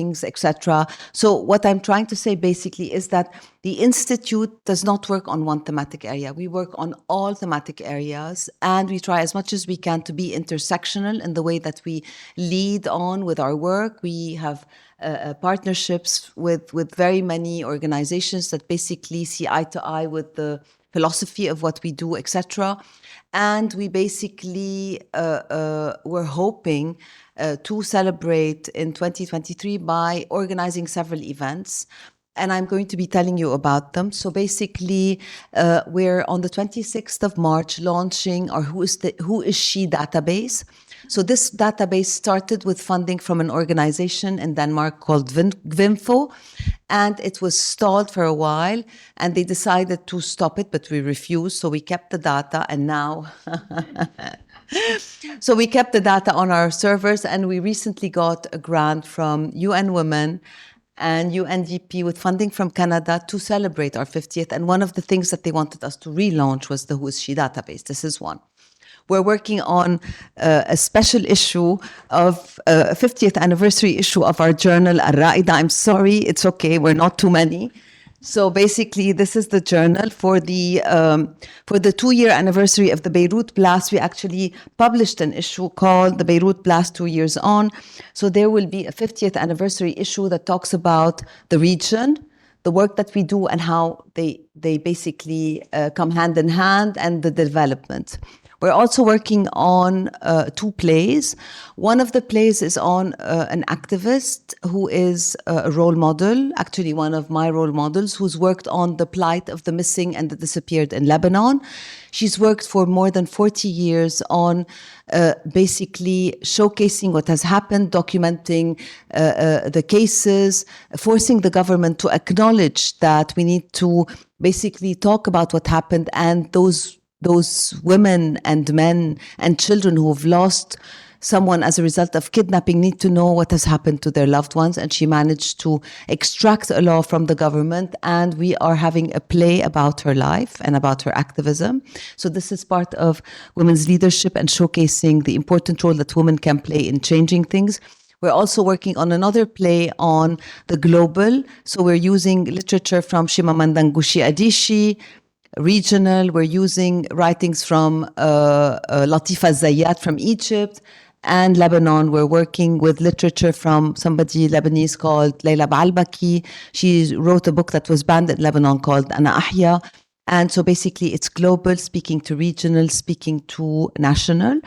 trainings, etc. So what I'm trying to say basically is that the Institute does not work on one thematic area. We work on all thematic areas, and we try as much as we can to be intersectional in the way that we lead on with our work. We have partnerships with very many organizations that basically see eye to eye with the philosophy of what we do, etc. And we basically were hoping to celebrate in 2023 by organizing several events. And I'm going to be telling you about them. So basically, we're on the 26th of March launching our Who Is She database. So this database started with funding from an organization in Denmark called Vimfo, and it was stalled for a while, and they decided to stop it, but we refused. So we kept the data, and now, so we kept the data on our servers, and we recently got a grant from UN Women and UNDP with funding from Canada to celebrate our 50th. And one of the things that they wanted us to relaunch was the Who Is She database. This is one. We're working on a special issue of a 50th anniversary issue of our journal, Al-Raida. I'm sorry, it's okay, we're not too many. So basically, this is the journal for the 2-year anniversary of the Beirut blast. We actually published an issue called The Beirut Blast 2 Years On. So there will be a 50th anniversary issue that talks about the region, the work that we do, and how they basically come hand in hand, and the development. We're also working on 2 plays. One of the plays is on an activist who is a role model, actually one of my role models, who's worked on the plight of the missing and the disappeared in Lebanon. She's worked for more than 40 years on basically showcasing what has happened, documenting the cases, forcing the government to acknowledge that we need to basically talk about what happened, and those women and men and children who have lost someone as a result of kidnapping need to know what has happened to their loved ones. And she managed to extract a law from the government, and we are having a play about her life and about her activism. So this is part of women's leadership and showcasing the important role that women can play in changing things. We're also working on another play on the global. So we're using literature from Chimamanda Ngozi Adichie, regional. We're using writings from Latifa Zayyat from Egypt and Lebanon. We're working with literature from somebody Lebanese called Leila Baalbaki. She wrote a book that was banned in Lebanon called Ana Ahya. And so basically it's global, speaking to regional, speaking to national.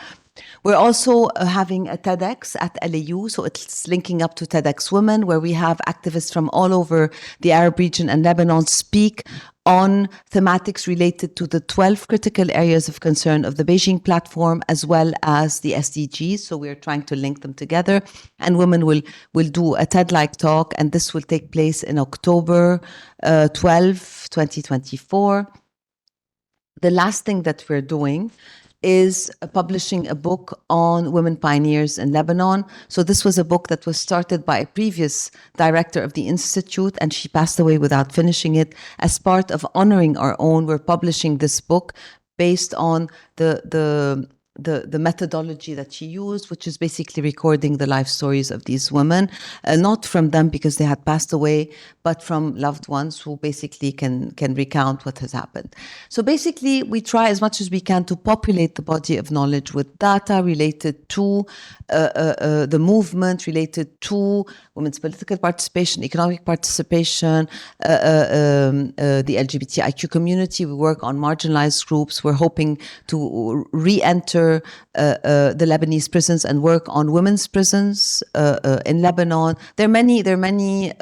We're also having a TEDx at LAU, so it's linking up to TEDx Women, where we have activists from all over the Arab region and Lebanon speak on thematics related to the 12 critical areas of concern of the Beijing platform, as well as the SDGs. So we're trying to link them together. And women will do a TED-like talk, and this will take place in October 12, 2024. The last thing that we're doing is publishing a book on women pioneers in Lebanon. So this was a book that was started by a previous director of the Institute, and she passed away without finishing it. As part of honoring our own, we're publishing this book based on the methodology that she used, which is basically recording the life stories of these women, not from them because they had passed away, but from loved ones who basically can recount what has happened. So basically, we try as much as we can to populate the body of knowledge with data related to the movement, related to women's political participation, economic participation, the LGBTIQ community. We work on marginalized groups. We're hoping to re-enter the Lebanese prisons and work on women's prisons in Lebanon. There are many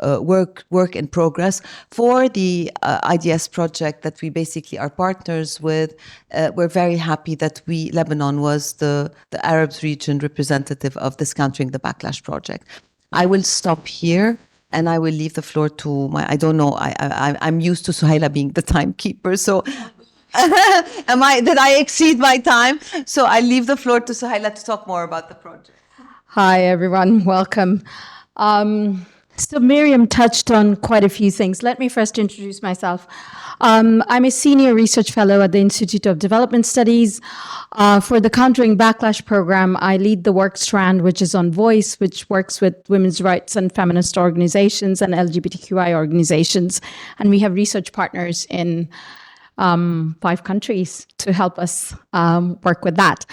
work in progress. For the IDS project that we basically are partners with, we're very happy that Lebanon was the Arabs region representative of this Countering the Backlash project. I will stop here and I will leave the floor to I'm used to Suhaila being the timekeeper, so did I exceed my time? So I leave the floor to Suhaila to talk more about the project. Hi, everyone. Welcome. So Miriam touched on quite a few things. Let me first introduce myself. I'm a senior research fellow at the Institute of Development Studies. For the Countering Backlash program, I lead the work strand, which is on voice, which works with women's rights and feminist organizations and LGBTQI organizations. And we have research partners in 5 countries to help us work with that.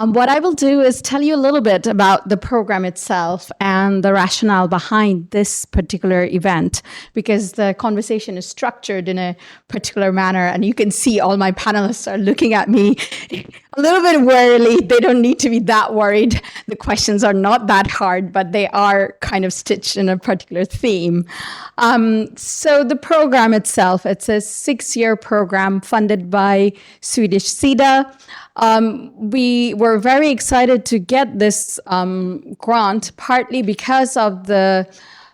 What I will do is tell you a little bit about the program itself and the rationale behind this particular event, because the conversation is structured in a particular manner, and you can see all my panelists are looking at me a little bit warily. They don't need to be that worried. The questions are not that hard, but they are kind of stitched in a particular theme. So the program itself, it's a 6-year program funded by Swedish SIDA. We were very excited to get this grant, partly because of the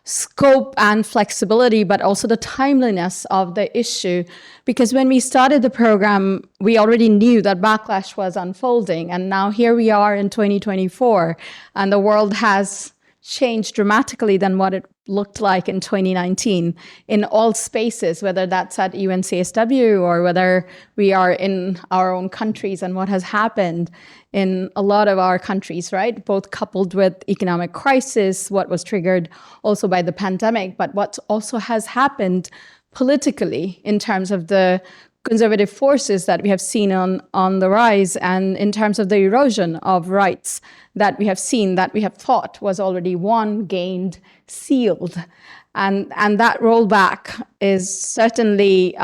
scope and flexibility, but also the timeliness of the issue. Because when we started the program, we already knew that backlash was unfolding. And now here we are in 2024, and the world has changed dramatically than what it looked like in 2019 in all spaces, whether that's at UNCSW or whether we are in our own countries, and what has happened in a lot of our countries, right? Both coupled with economic crisis, what was triggered also by the pandemic, but what also has happened politically in terms of the conservative forces that we have seen on the rise, and in terms of the erosion of rights that we have seen, that we have thought was already won, gained, sealed. And that rollback is certainly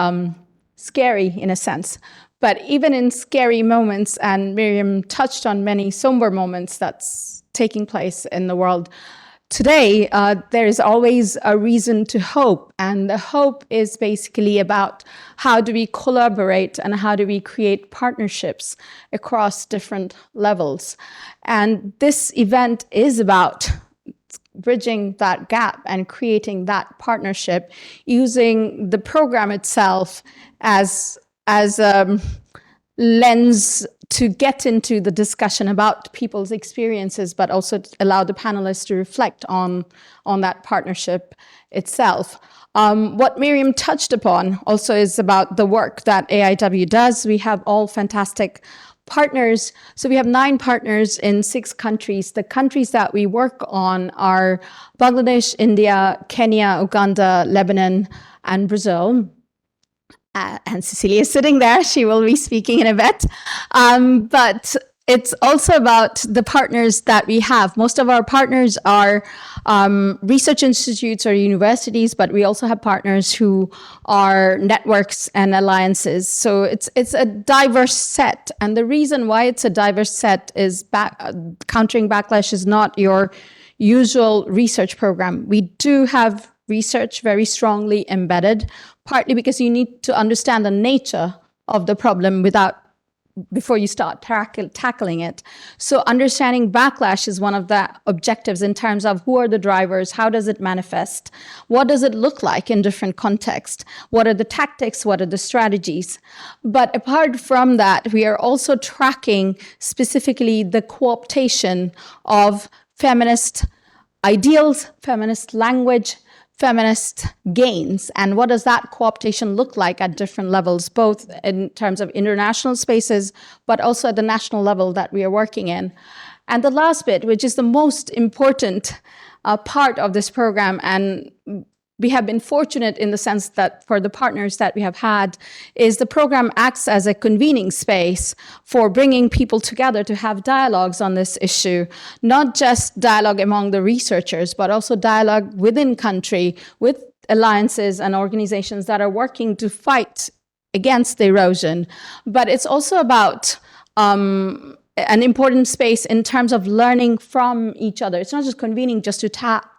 scary in a sense. But even in scary moments, and Miriam touched on many somber moments that's taking place in the world today, there is always a reason to hope. And the hope is basically about how do we collaborate and how do we create partnerships across different levels. And this event is about bridging that gap and creating that partnership, using the program itself as a lens to get into the discussion about people's experiences, but also to allow the panelists to reflect on that partnership itself. What Miriam touched upon also is about the work that AIW does. We have all fantastic partners. So we have 9 partners in 6 countries. The countries that we work on are Bangladesh, India, Kenya, Uganda, Lebanon, and Brazil. And Cecilia is sitting there. She will be speaking in a bit. But it's also about the partners that we have. Most of our partners are research institutes or universities, but we also have partners who are networks and alliances. So it's a diverse set. And the reason why it's a diverse set is Countering Backlash is not your usual research program. We do have research very strongly embedded, partly because you need to understand the nature of the problem before you start tackling it. So understanding backlash is one of the objectives in terms of who are the drivers, how does it manifest, what does it look like in different contexts, what are the tactics, what are the strategies. But apart from that, we are also tracking specifically the co-optation of feminist ideals, feminist language, feminist gains, and what does that co-optation look like at different levels, both in terms of international spaces, but also at the national level that we are working in. And the last bit, which is the most important part of this program, and we have been fortunate in the sense that for the partners that we have had, is the program acts as a convening space for bringing people together to have dialogues on this issue, not just dialogue among the researchers, but also dialogue within country with alliances and organizations that are working to fight against the erosion. But it's also about an important space in terms of learning from each other. It's not just convening just to talk.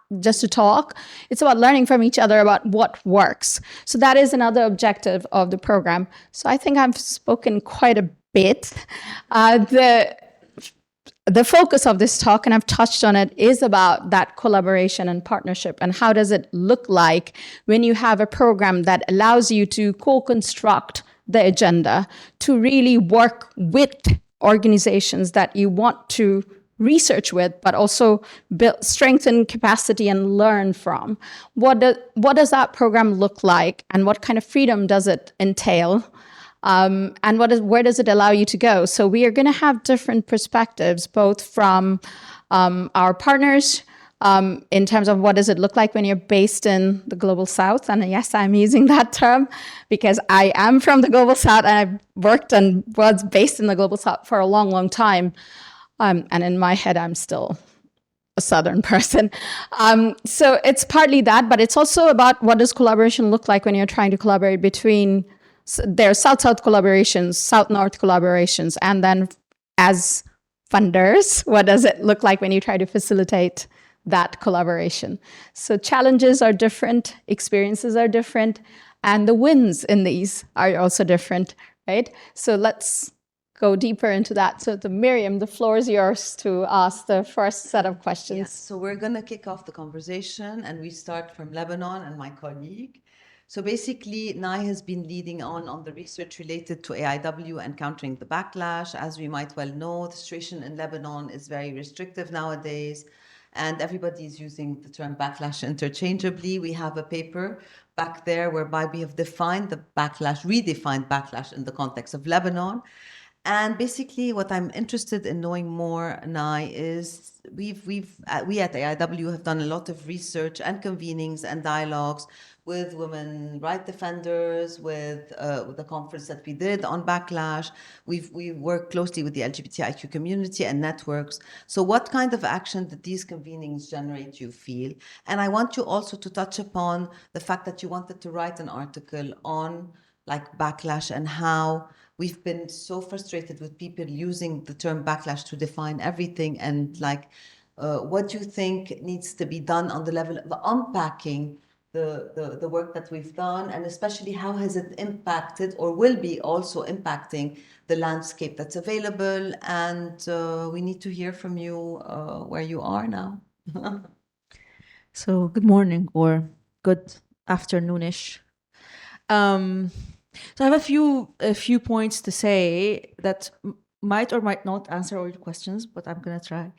It's about learning from each other about what works. So that is another objective of the program. So I think I've spoken quite a bit. The focus of this talk, and I've touched on it, is about that collaboration and partnership, and how does it look like when you have a program that allows you to co-construct the agenda, to really work with organizations that you want to research with, but also build, strengthen capacity and learn from. What does that program look like, and what kind of freedom does it entail? And where does it allow you to go? So we are going to have different perspectives, both from our partners, in terms of what does it look like when you're based in the global south. And yes, I'm using that term because I am from the global south, and I've worked and was based in the global south for a long, long time. And in my head, I'm still a southern person. So it's partly that, but it's also about what does collaboration look like when you're trying to collaborate between, there are South-South collaborations, South-North collaborations, and then as funders, what does it look like when you try to facilitate that collaboration? So challenges are different, experiences are different, and the wins in these are also different, right? So let's go deeper into that. So Miriam, the floor is yours to ask the first set of questions. Yes, so we're going to kick off the conversation, and we start from Lebanon and my colleague. So basically, Nai has been leading on the research related to AIW and countering the backlash. As we might well know, the situation in Lebanon is very restrictive nowadays, and everybody is using the term backlash interchangeably. We have a paper back there whereby we have defined the backlash, redefined backlash in the context of Lebanon. And basically, what I'm interested in knowing more, Nai, is we at AIW have done a lot of research and convenings and dialogues with women right defenders, with the conference that we did on backlash. We've worked closely with the LGBTIQ community and networks. So what kind of action did these convenings generate, you feel? And I want you also to touch upon the fact that you wanted to write an article on like backlash and how we've been so frustrated with people using the term backlash to define everything, and like what do you think needs to be done on the level of unpacking the work that we've done, and especially how has it impacted or will be also impacting the landscape that's available? And we need to hear from you where you are now. So good morning or good afternoonish. So I have a few points to say that might or might not answer all your questions, but I'm gonna try.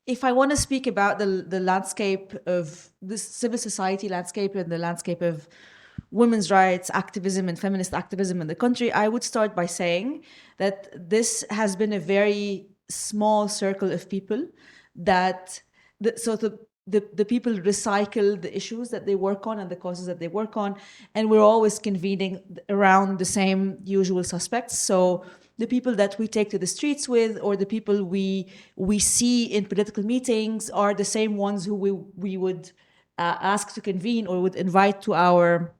If I want to speak about the landscape of the civil society landscape and the landscape of women's rights activism and feminist activism in the country, I would start by saying that this has been a very small circle of people that the people recycle the issues that they work on and the causes that they work on, and we're always convening around the same usual suspects. So the people that we take to the streets with, or the people we see in political meetings, are the same ones who we would ask to convene or would invite to our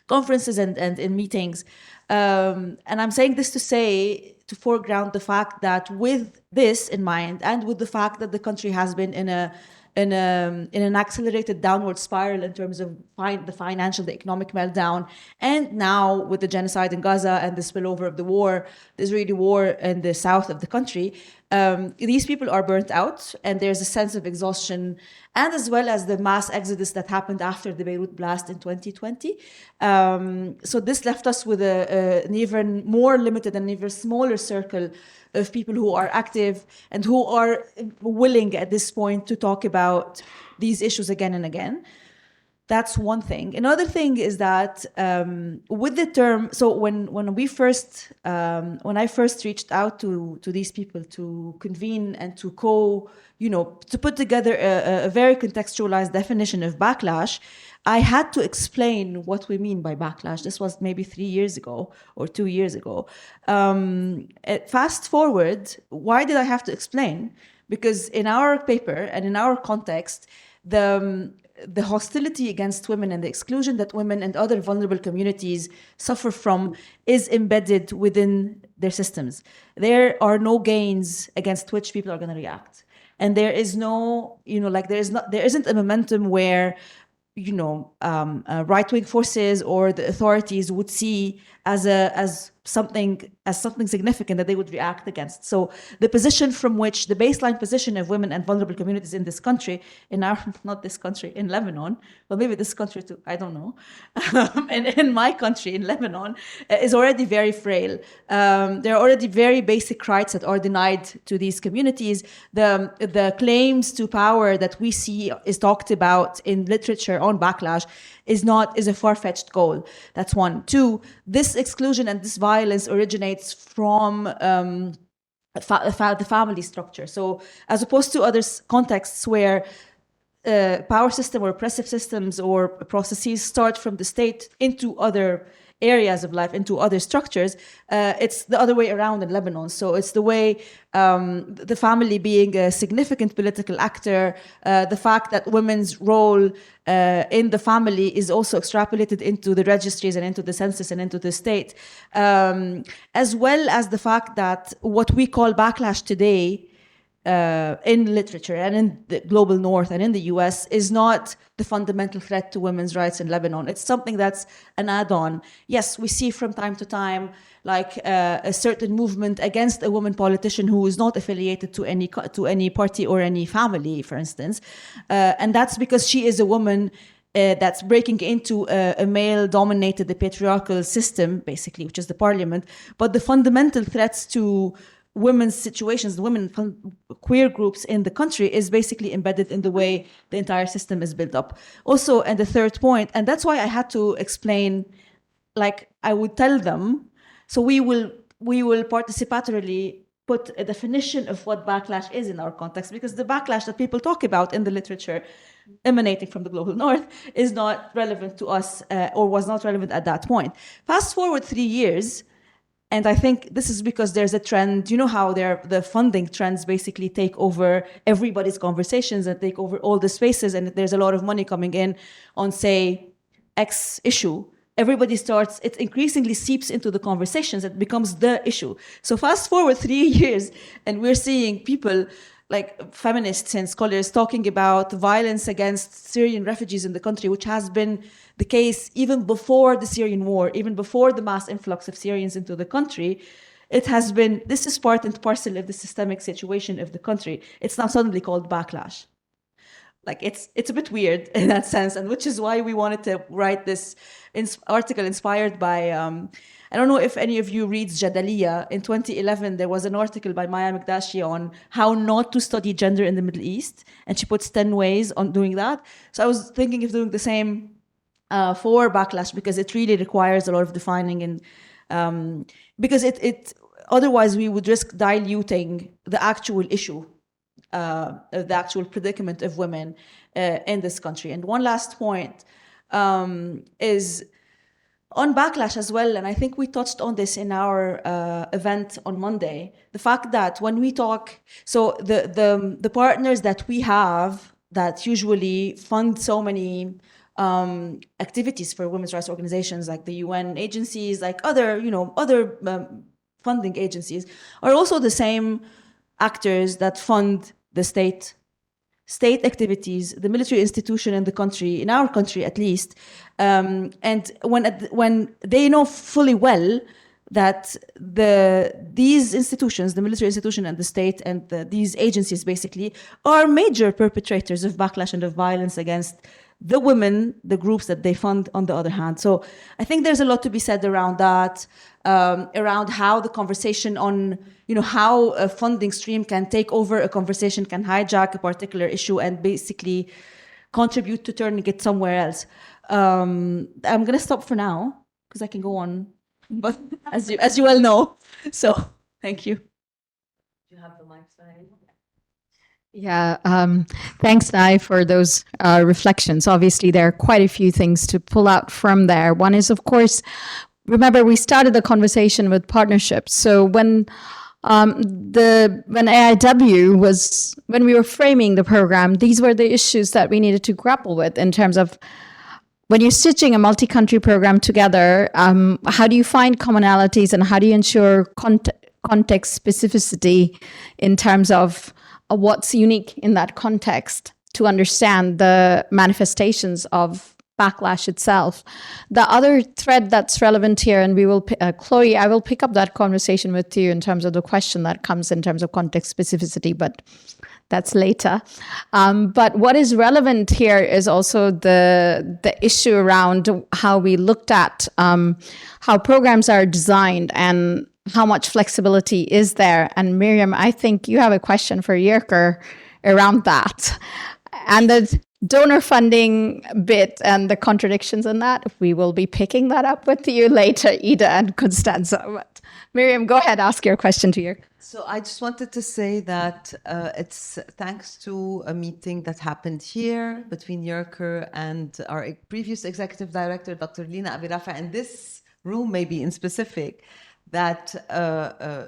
conferences and in meetings. And I'm saying this to say, to foreground the fact that with this in mind, and with the fact that the country has been in an accelerated downward spiral in terms of the financial, the economic meltdown, and now with the genocide in Gaza and the spillover of the war, the Israeli war in the south of the country, these people are burnt out, and there's a sense of exhaustion, and as well as the mass exodus that happened after the Beirut blast in 2020. So this left us with an even more limited and even smaller circle of people who are active and who are willing at this point to talk about these issues again and again. That's one thing. Another thing is that with the term, so when I first reached out to these people to convene and to to put together a very contextualized definition of backlash, I had to explain what we mean by backlash. This was maybe 3 years ago or 2 years ago. Fast forward, why did I have to explain? Because in our paper and in our context, the hostility against women and the exclusion that women and other vulnerable communities suffer from is embedded within their systems. There are no gains against which people are going to react. And there is no, there isn't a momentum where right-wing forces or the authorities would see as something significant that they would react against. So the position from which the baseline position of women and vulnerable communities in this country, not this country, in Lebanon, well, maybe this country too, I don't know, and in my country, in Lebanon, is already very frail. There are already very basic rights that are denied to these communities. The claims to power that we see is talked about in literature on backlash is a far-fetched goal. That's one. Two, this exclusion and this violence originates from the family structure. So as opposed to other contexts where power system or oppressive systems or processes start from the state into other areas of life, into other structures, it's the other way around in Lebanon. So it's the way the family being a significant political actor, the fact that women's role in the family is also extrapolated into the registries and into the census and into the state, as well as the fact that what we call backlash today in literature and in the global north and in the US is not the fundamental threat to women's rights in Lebanon. It's something that's an add-on. Yes, we see from time to time like a certain movement against a woman politician who is not affiliated to any party or any family, for instance. And that's because she is a woman that's breaking into a male-dominated, the patriarchal system, basically, which is the parliament. But the fundamental threats to women's situations, queer groups in the country is basically embedded in the way the entire system is built up. Also, and the third point, and that's why I had to explain, like I would tell them, so we will participatorily put a definition of what backlash is in our context, because the backlash that people talk about in the literature emanating from the global north is not relevant to us or was not relevant at that point. Fast forward 3 years, and I think this is because there's a trend, you know how the funding trends basically take over everybody's conversations and take over all the spaces, and there's a lot of money coming in on, say, X issue. It increasingly seeps into the conversations. It becomes the issue. So fast forward 3 years, and we're seeing people like feminists and scholars talking about violence against Syrian refugees in the country, which has been the case even before the Syrian war, even before the mass influx of Syrians into the country. This is part and parcel of the systemic situation of the country. It's now suddenly called backlash. Like it's a bit weird in that sense, and which is why we wanted to write this article inspired by, I don't know if any of you reads Jadaliya. In 2011, there was an article by Maya Mikdashi on how not to study gender in the Middle East, and she puts 10 ways on doing that. So I was thinking of doing the same for backlash, because it really requires a lot of defining, and because it otherwise we would risk diluting the actual issue, the actual predicament of women in this country. And one last point is on backlash as well, and I think we touched on this in our event on Monday, the fact that when we talk, so the partners that we have that usually fund so many activities for women's rights organizations, like the UN agencies, like other funding agencies, are also the same actors that fund the state activities, the military institution in the country, in our country at least, and when they know fully well that these institutions, the military institution and the state and these agencies basically, are major perpetrators of backlash and of violence against the women, the groups that they fund on the other hand. So I think there's a lot to be said around that, around how the conversation on, how a funding stream can take over a conversation, can hijack a particular issue and basically contribute to turning it somewhere else. I'm going to stop for now because I can go on, but as you well know. So thank you. You have the mic side. Yeah, thanks, Nai, for those reflections. Obviously, there are quite a few things to pull out from there. One is, of course, remember we started the conversation with partnerships. So when AIW was, when we were framing the program, these were the issues that we needed to grapple with in terms of when you're stitching a multi-country program together, how do you find commonalities and how do you ensure context specificity in terms of what's unique in that context to understand the manifestations of backlash itself. The other thread that's relevant here, and we will, Chloe, I will pick up that conversation with you in terms of the question that comes in terms of context specificity, but that's later. But what is relevant here is also the issue around how we looked at how programs are designed and how much flexibility is there. And Miriam, I think you have a question for Jirka around that. And the donor funding bit and the contradictions in that, we will be picking that up with you later, Ida and Constanza. But Miriam, go ahead, ask your question to Jirka. So I just wanted to say that it's thanks to a meeting that happened here between Jirka and our previous executive director, Dr. Lina Abirafa, and this room maybe in specific, that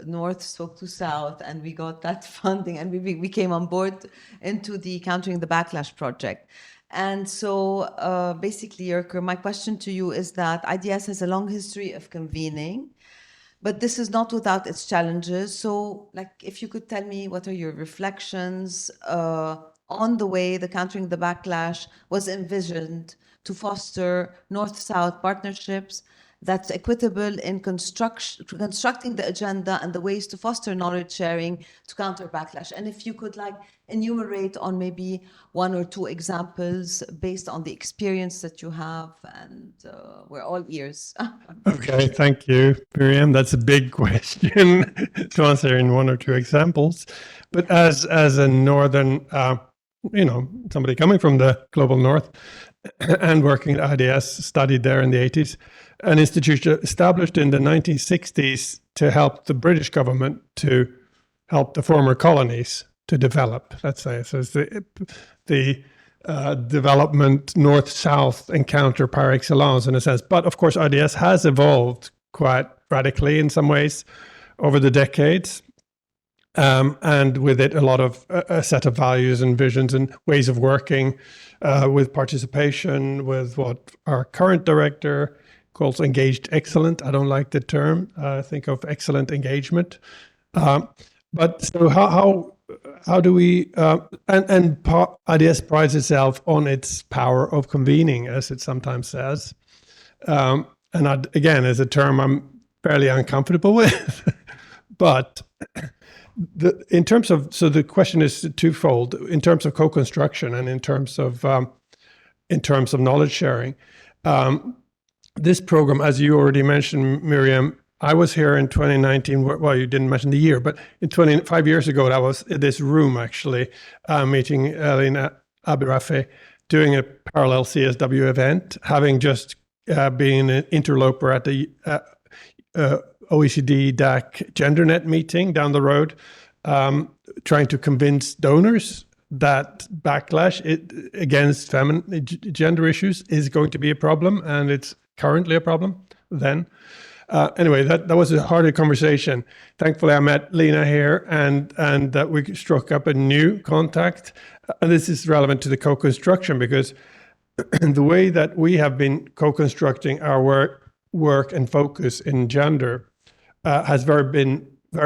North spoke to South, and we got that funding, and we came on board into the Countering the Backlash project. And so basically, Jirka, my question to you is that IDS has a long history of convening, but this is not without its challenges. So like, if you could tell me what are your reflections on the way the Countering the Backlash was envisioned to foster North-South partnerships that's equitable in constructing the agenda and the ways to foster knowledge sharing to counter backlash. And if you could like enumerate on maybe one or two examples based on the experience that you have, and we're all ears. Okay, thank you, Miriam. That's a big question to answer in one or two examples. But as a northern, somebody coming from the global north and working at IDS, studied there in the 80s, an institution established in the 1960s to help the British government to help the former colonies to develop, let's say. So it's the development north-south encounter par excellence in a sense. But of course, IDS has evolved quite radically in some ways over the decades. And with it, a lot of a set of values and visions and ways of working with participation, with what our current director calls engaged excellent. I don't like the term. Think of excellent engagement. But so how do we, IDS prides itself on its power of convening, as it sometimes says. Again, as a term I'm fairly uncomfortable with. But the question is twofold in terms of co-construction and in terms of knowledge sharing. This program, as you already mentioned, Miriam, I was here in 2019. Well, you didn't mention the year, but 25 years ago, I was in this room actually meeting Lina Abirafe, doing a parallel CSW event, having just been an interloper at the OECD DAC GenderNet meeting down the road, trying to convince donors that backlash against gender issues is going to be a problem, and it's currently a problem then. Anyway, that was a harder conversation. Thankfully, I met Lina here, and that we struck up a new contact. And this is relevant to the co-construction, because the way that we have been co-constructing our work and focus in gender has very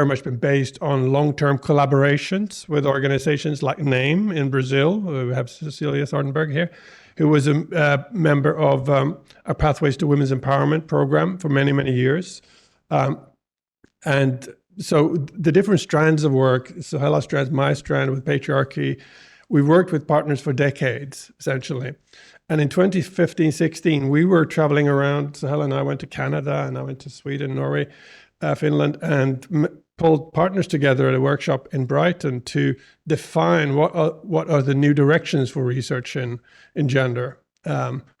much been based on long-term collaborations with organizations like NAME in Brazil. We have Cecilia Sardenberg here, who was a member of our Pathways to Women's Empowerment program for many, many years. And so the different strands of work, Sohela's strand, my strand with patriarchy, we worked with partners for decades, essentially. And in 2015-16, we were traveling around. Sohela and I went to Canada, and I went to Sweden, Norway, Finland, and pulled partners together at a workshop in Brighton to define what are the new directions for research in gender,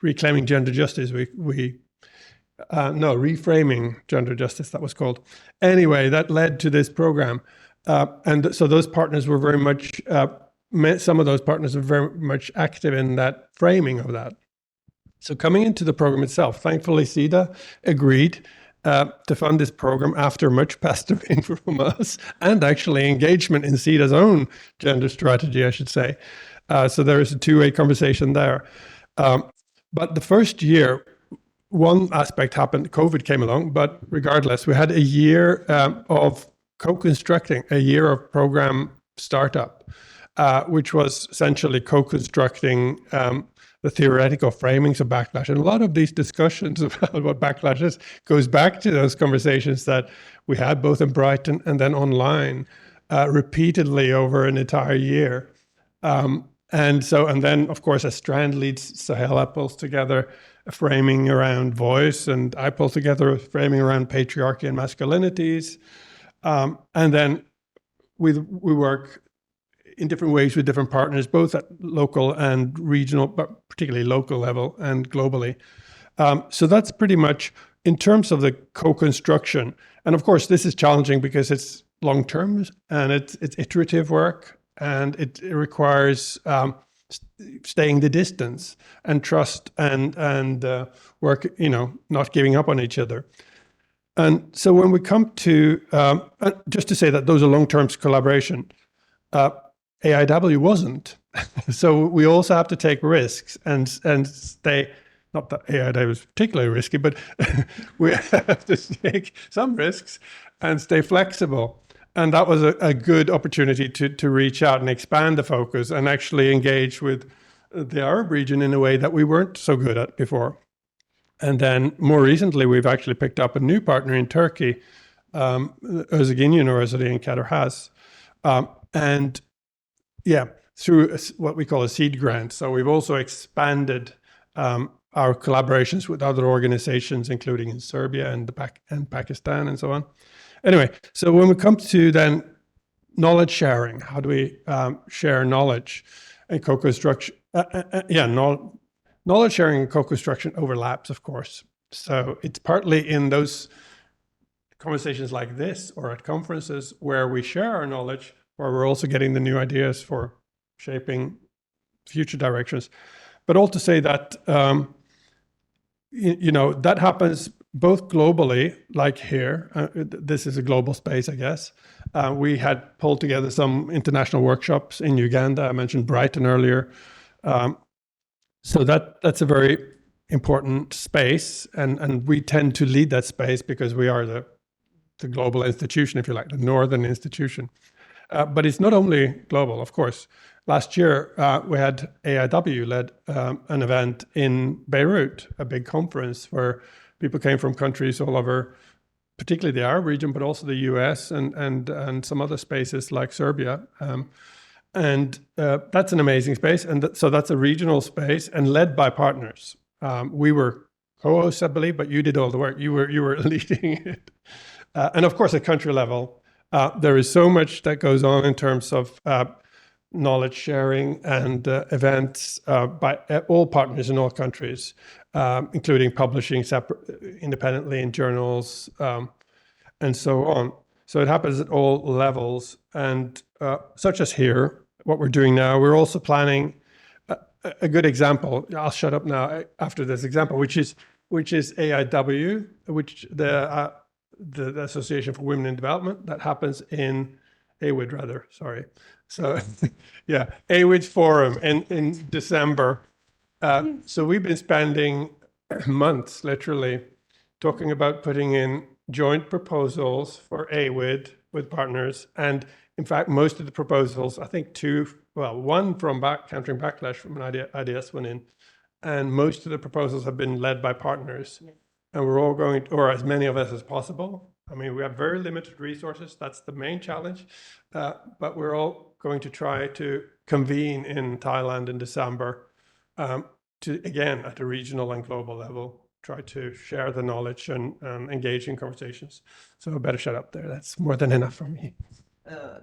reclaiming gender justice. Reframing gender justice, that was called. Anyway, that led to this program, and so those partners were very much. Some of those partners are very much active in that framing of that. So coming into the program itself, thankfully, SIDA agreed to fund this program after much pestering from us, and actually engagement in SIDA's own gender strategy, I should say. So there is a two-way conversation there. But the first year, one aspect happened, COVID came along, but regardless, we had a year of co-constructing, a year of program startup. which was essentially co-constructing the theoretical framings of backlash. And a lot of these discussions about what backlash is goes back to those conversations that we had both in Brighton and then online repeatedly over an entire year. And then, of course, as Strand leads, Sahela pulls together a framing around voice, and I pull together a framing around patriarchy and masculinities. And then we work in different ways with different partners, both at local and regional, but particularly local level and globally. So that's pretty much in terms of the co-construction. And of course, this is challenging because it's long-term and it's iterative work, and it requires staying the distance and trust and work, not giving up on each other. And so when we come to, just to say that those are long-term collaboration, AIW wasn't. So we also have to take risks and stay, not that AIW was particularly risky, but we have to take some risks and stay flexible. And that was a good opportunity to reach out and expand the focus and actually engage with the Arab region in a way that we weren't so good at before. And then more recently, we've actually picked up a new partner in Turkey, Özgün University in Qatar has. Through what we call a seed grant. So we've also expanded our collaborations with other organizations, including in Serbia and Pakistan and so on. Anyway, so when we come to then knowledge sharing, how do we share knowledge and co-construction? Knowledge sharing and co-construction overlaps, of course. So it's partly in those conversations like this or at conferences where we share our knowledge, where we're also getting the new ideas for shaping future directions. But all to say that, that happens both globally, like here. This is a global space, I guess. We had pulled together some international workshops in Uganda. I mentioned Brighton earlier. So that's a very important space, and we tend to lead that space because we are the global institution, if you like, the northern institution. But it's not only global, of course. Last year, we had AIW led an event in Beirut, a big conference where people came from countries all over, particularly the Arab region, but also the US and some other spaces like Serbia. And that's an amazing space. And so that's a regional space and led by partners. We were co-hosts, I believe, but you did all the work. You were leading it. And of course, at country level, there is so much that goes on in terms of knowledge sharing and events by all partners in all countries, including publishing independently in journals and so on. So it happens at all levels, and such as here, what we're doing now, we're also planning a good example. I'll shut up now after this example, which is AIW, which the Association for Women in Development, that happens in AWID rather. Sorry. So yeah, AWID Forum in December. So we've been spending months, literally, talking about putting in joint proposals for AWID with partners. And in fact, most of the proposals, I think one from Countering Backlash from an IDS went in, and most of the proposals have been led by partners. And we're all going, or as many of us as possible. I mean, we have very limited resources. That's the main challenge. But we're all going to try to convene in Thailand in December to, again, at a regional and global level, try to share the knowledge and engage in conversations. So I better shut up there. That's more than enough for me.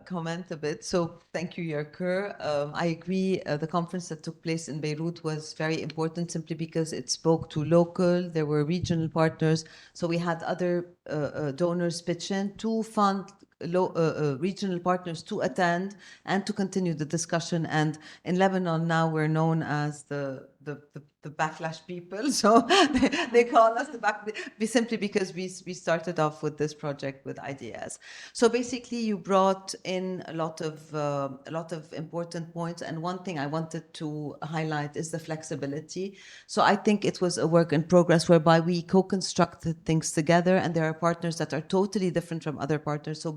Comment a bit. So thank you, Yerker. I agree. The conference that took place in Beirut was very important simply because it spoke to local, there were regional partners. So we had other donors pitch in to fund regional partners to attend and to continue the discussion. And in Lebanon now we're known as the the backlash people. So they call us the back, simply because we started off with this project with ideas. So basically, you brought in a lot of important points, and one thing I wanted to highlight is the flexibility. So I think it was a work in progress whereby we co-constructed things together, and there are partners that are totally different from other partners. So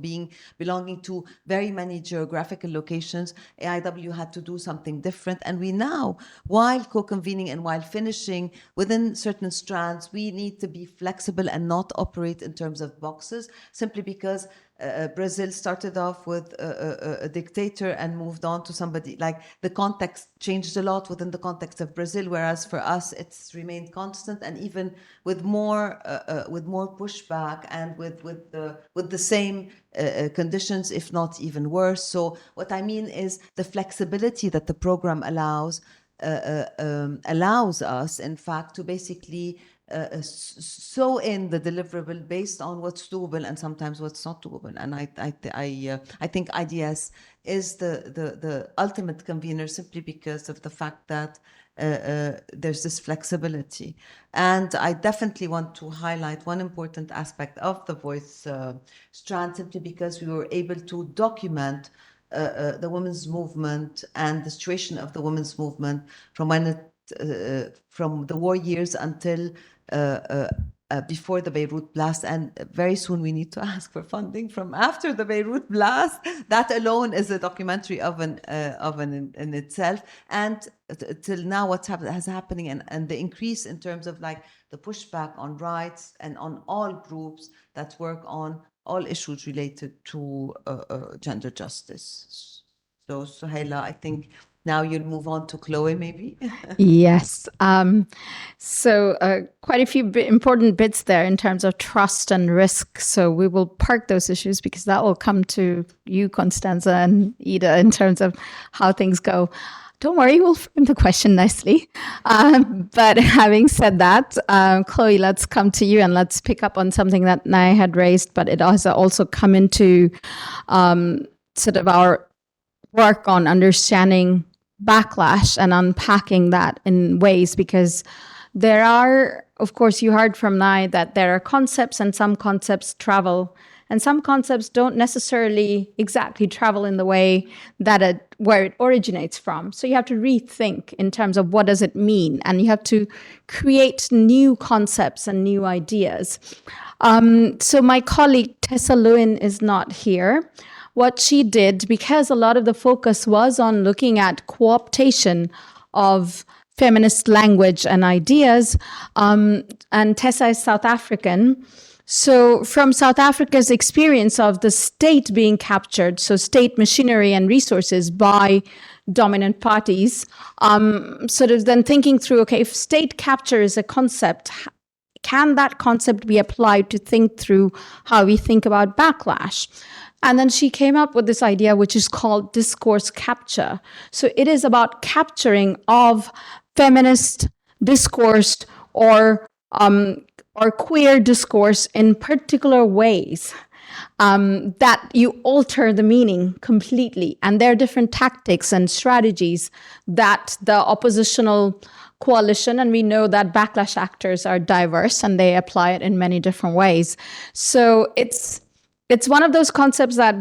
belonging to very many geographical locations, AIW had to do something different, and we now, while co-convening and while finishing within certain strands, we need to be flexible and not operate in terms of boxes, simply because Brazil started off with a dictator and moved on to somebody. Like, the context changed a lot within the context of Brazil, whereas for us it's remained constant, and even with more pushback and with the same conditions, if not even worse. So what I mean is the flexibility that the program allows us, in fact, to basically sew in the deliverable based on what's doable and sometimes what's not doable. And I think IDS is the ultimate convener, simply because of the fact that there's this flexibility. And I definitely want to highlight one important aspect of the voice strand, simply because we were able to document the women's movement and the situation of the women's movement from from the war years until before the Beirut blast, and very soon we need to ask for funding from after the Beirut blast. That alone is a documentary of an in itself. And till now, what's happening, and the increase in terms of like the pushback on rights and on all groups that work on all issues related to gender justice. So, Sohaila, I think now you'll move on to Chloe, maybe. Yes. So quite a few important bits there in terms of trust and risk. So we will park those issues because that will come to you, Constanza and Ida, in terms of how things go. Don't worry, we'll frame the question nicely. But having said that, Chloe, let's come to you and let's pick up on something that Nai had raised, but it has also come into sort of our work on understanding backlash and unpacking that in ways, because there are, of course, you heard from Nai that there are concepts, and some concepts travel, and some concepts don't necessarily exactly travel in the way that where it originates from. So you have to rethink in terms of what does it mean, and you have to create new concepts and new ideas. So my colleague Tessa Lewin is not here. What she did, because a lot of the focus was on looking at co-optation of feminist language and ideas, and Tessa is South African. So from South Africa's experience of the state being captured, so state machinery and resources by dominant parties, sort of then thinking through, okay, if state capture is a concept, can that concept be applied to think through how we think about backlash? And then she came up with this idea, which is called discourse capture. So it is about capturing of feminist discourse or queer discourse in particular ways that you alter the meaning completely. And there are different tactics and strategies that the oppositional coalition, and we know that backlash actors are diverse and they apply it in many different ways. So it's one of those concepts that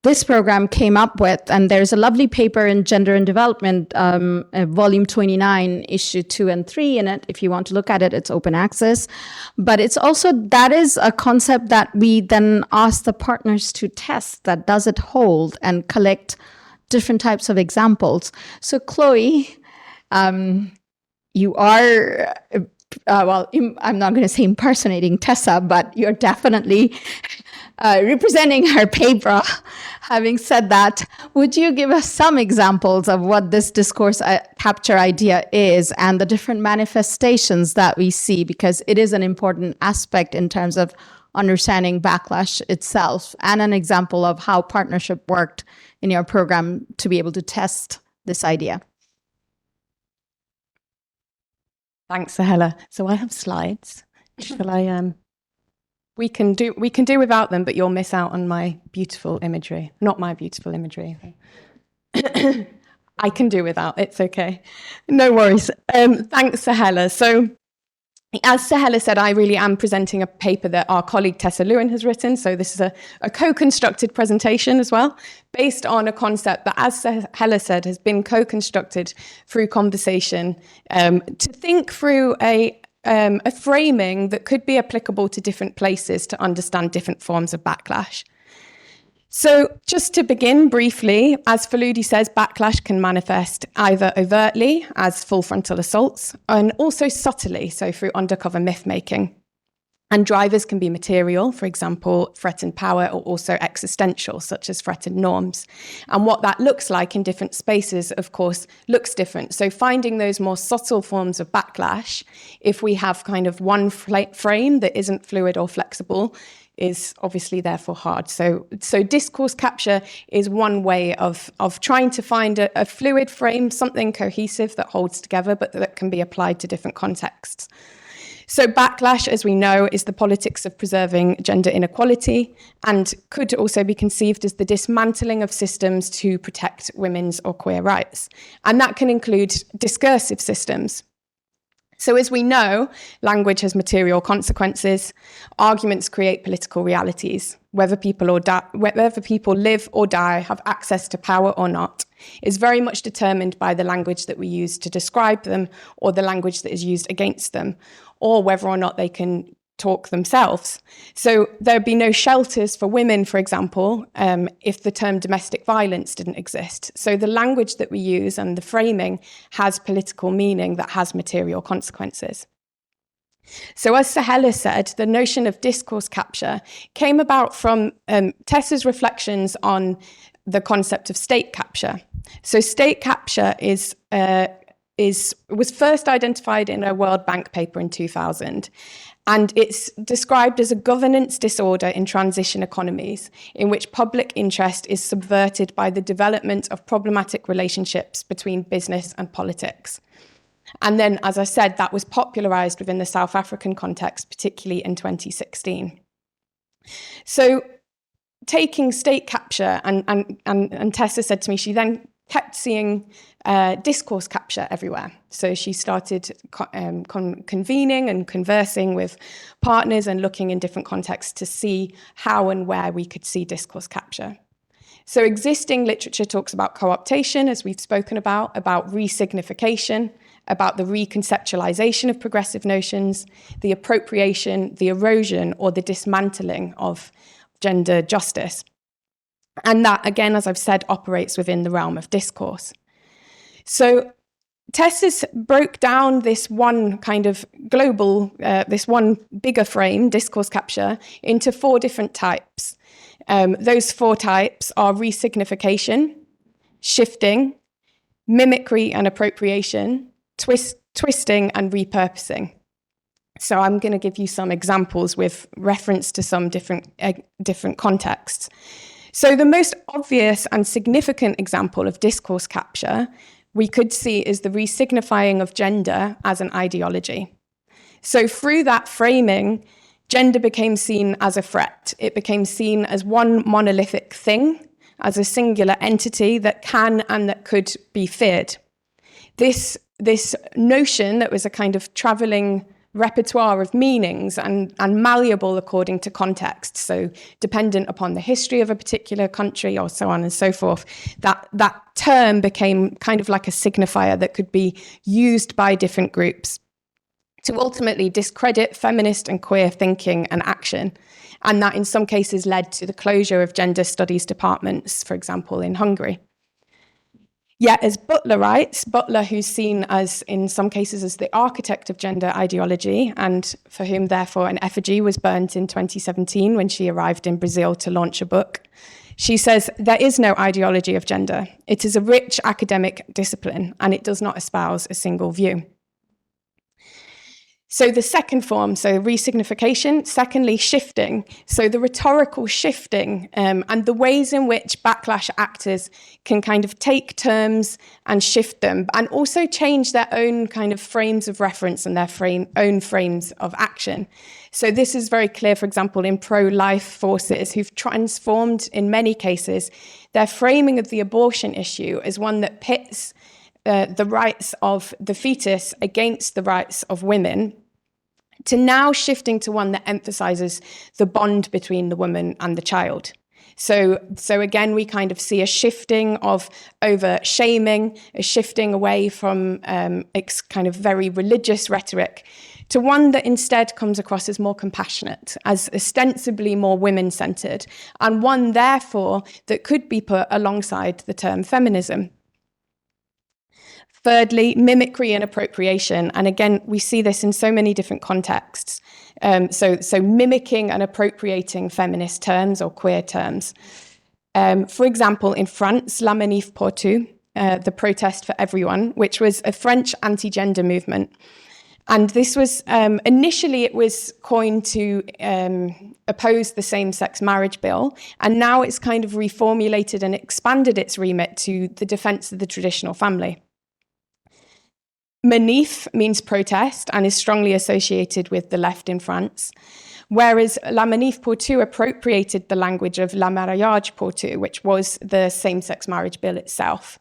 this program came up with, and there's a lovely paper in Gender and Development, volume 29, issue 2 and 3 in it. If you want to look at it, it's open access. But it's also, that is a concept that we then ask the partners to test, that does it hold, and collect different types of examples. So Chloe, you are, I'm not going to say impersonating Tessa, but you're definitely representing her paper. Having said that, would you give us some examples of what this discourse capture idea is and the different manifestations that we see? Because it is an important aspect in terms of understanding backlash itself, and an example of how partnership worked in your program to be able to test this idea. Thanks, Sohaila. So I have slides. Shall I? We can do without them, but you'll miss out on my beautiful imagery. Not my beautiful imagery. I can do without, it's okay. No worries. Thanks, Sahela. So, as Sahela said, I really am presenting a paper that our colleague Tessa Lewin has written. So this is a co-constructed presentation as well, based on a concept that, as Sahela said, has been co-constructed through conversation to think through a framing that could be applicable to different places to understand different forms of backlash. So just to begin briefly, as Faludi says, backlash can manifest either overtly as full frontal assaults and also subtly, so through undercover myth-making. And drivers can be material, for example, threatened power, or also existential, such as threatened norms. And what that looks like in different spaces, of course, looks different. So finding those more subtle forms of backlash, if we have kind of one frame that isn't fluid or flexible, is obviously therefore hard. So discourse capture is one way of trying to find a fluid frame, something cohesive that holds together, but that can be applied to different contexts. So backlash, as we know, is the politics of preserving gender inequality and could also be conceived as the dismantling of systems to protect women's or queer rights. And that can include discursive systems. So as we know, language has material consequences. Arguments create political realities. Whether people live or die, have access to power or not, is very much determined by the language that we use to describe them or the language that is used against them, or whether or not they can talk themselves. So there'd be no shelters for women, for example, if the term domestic violence didn't exist. So the language that we use and the framing has political meaning that has material consequences. So as Sahela said, the notion of discourse capture came about from Tessa's reflections on the concept of state capture. So state capture was first identified in a World Bank paper in 2000. And it's described as a governance disorder in transition economies in which public interest is subverted by the development of problematic relationships between business and politics. And then, as I said, that was popularized within the South African context, particularly in 2016. So taking state capture, and Tessa said to me, she then kept seeing discourse capture everywhere. So she started convening and conversing with partners and looking in different contexts to see how and where we could see discourse capture. So existing literature talks about co-optation, as we've spoken about resignification, about the reconceptualization of progressive notions, the appropriation, the erosion, or the dismantling of gender justice. And that, again, as I've said, operates within the realm of discourse. So Tessa's broke down this one kind of global, this one bigger frame, discourse capture, into 4 different types. Those 4 types are resignification, shifting, mimicry and appropriation, twisting and repurposing. So I'm going to give you some examples with reference to some different contexts. So the most obvious and significant example of discourse capture we could see is the resignifying of gender as an ideology. So through that framing, gender became seen as a threat. It became seen as one monolithic thing, as a singular entity that can and that could be feared. This notion that was a kind of traveling repertoire of meanings and malleable according to context, so dependent upon the history of a particular country or so on and so forth, that term became kind of like a signifier that could be used by different groups to ultimately discredit feminist and queer thinking and action. And that in some cases led to the closure of gender studies departments, for example, in Hungary. Yet, as Butler writes, Butler, who's seen as, in some cases, as the architect of gender ideology, and for whom, therefore, an effigy was burnt in 2017 when she arrived in Brazil to launch a book, she says, there is no ideology of gender. It is a rich academic discipline, and it does not espouse a single view. So the second form, so resignification. Secondly, shifting. So the rhetorical shifting and the ways in which backlash actors can kind of take terms and shift them, and also change their own kind of frames of reference and their own frames of action. So this is very clear, for example, in pro-life forces who've transformed, in many cases, their framing of the abortion issue as one that pits the rights of the fetus against the rights of women, to now shifting to one that emphasizes the bond between the woman and the child. So again, we kind of see a shifting of over-shaming, a shifting away from kind of very religious rhetoric to one that instead comes across as more compassionate, as ostensibly more women-centered, and one, therefore, that could be put alongside the term feminism. Thirdly, mimicry and appropriation. And again, we see this in so many different contexts. So mimicking and appropriating feminist terms or queer terms. For example, in France, La Manif pour tout, the protest for everyone, which was a French anti-gender movement. And this was, initially it was coined to oppose the same-sex marriage bill. And now it's kind of reformulated and expanded its remit to the defense of the traditional family. Manif means protest and is strongly associated with the left in France, whereas La Manif pour tout appropriated the language of La Mariage pour tout, which was the same-sex marriage bill itself.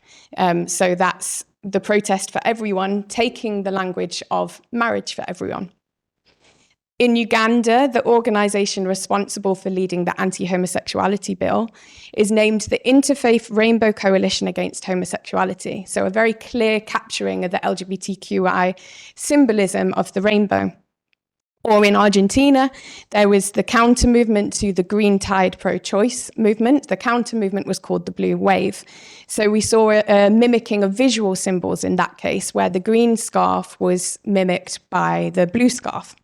So that's the protest for everyone, taking the language of marriage for everyone. In Uganda, the organisation responsible for leading the anti-homosexuality bill is named the Interfaith Rainbow Coalition Against Homosexuality. So a very clear capturing of the LGBTQI symbolism of the rainbow. Or in Argentina, there was the counter movement to the Green Tide pro-choice movement. The counter movement was called the Blue Wave. So we saw a mimicking of visual symbols in that case, where the green scarf was mimicked by the blue scarf.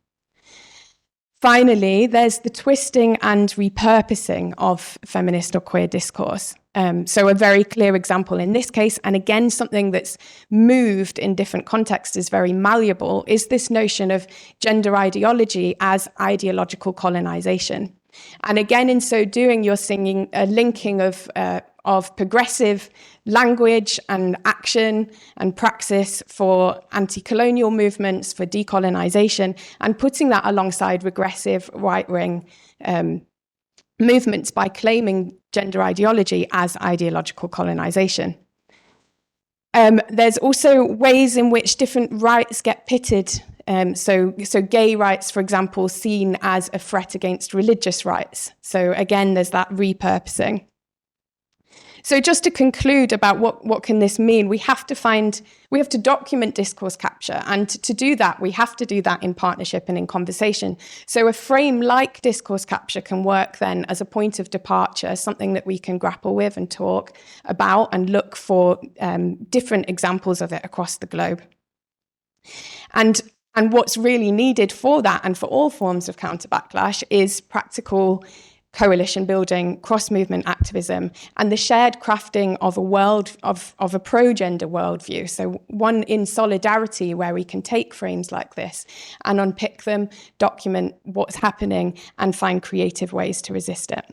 Finally, there's the twisting and repurposing of feminist or queer discourse. So a very clear example in this case, and again, something that's moved in different contexts, is very malleable, is this notion of gender ideology as ideological colonization. And again, in so doing, you're seeing a linking of progressive language and action and praxis for anti-colonial movements, for decolonization, and putting that alongside regressive right-wing movements by claiming gender ideology as ideological colonization. There's also ways in which different rights get pitted. So gay rights, for example, seen as a threat against religious rights. So again, there's that repurposing. So just to conclude about what can this mean, we have to document discourse capture, and to do that, we have to do that in partnership and in conversation. So a frame like discourse capture can work then as a point of departure, something that we can grapple with and talk about and look for different examples of it across the globe. And what's really needed for that and for all forms of counter backlash is practical coalition building, cross-movement activism, and the shared crafting of a world of a pro-gender worldview. So one in solidarity, where we can take frames like this and unpick them, document what's happening, and find creative ways to resist it.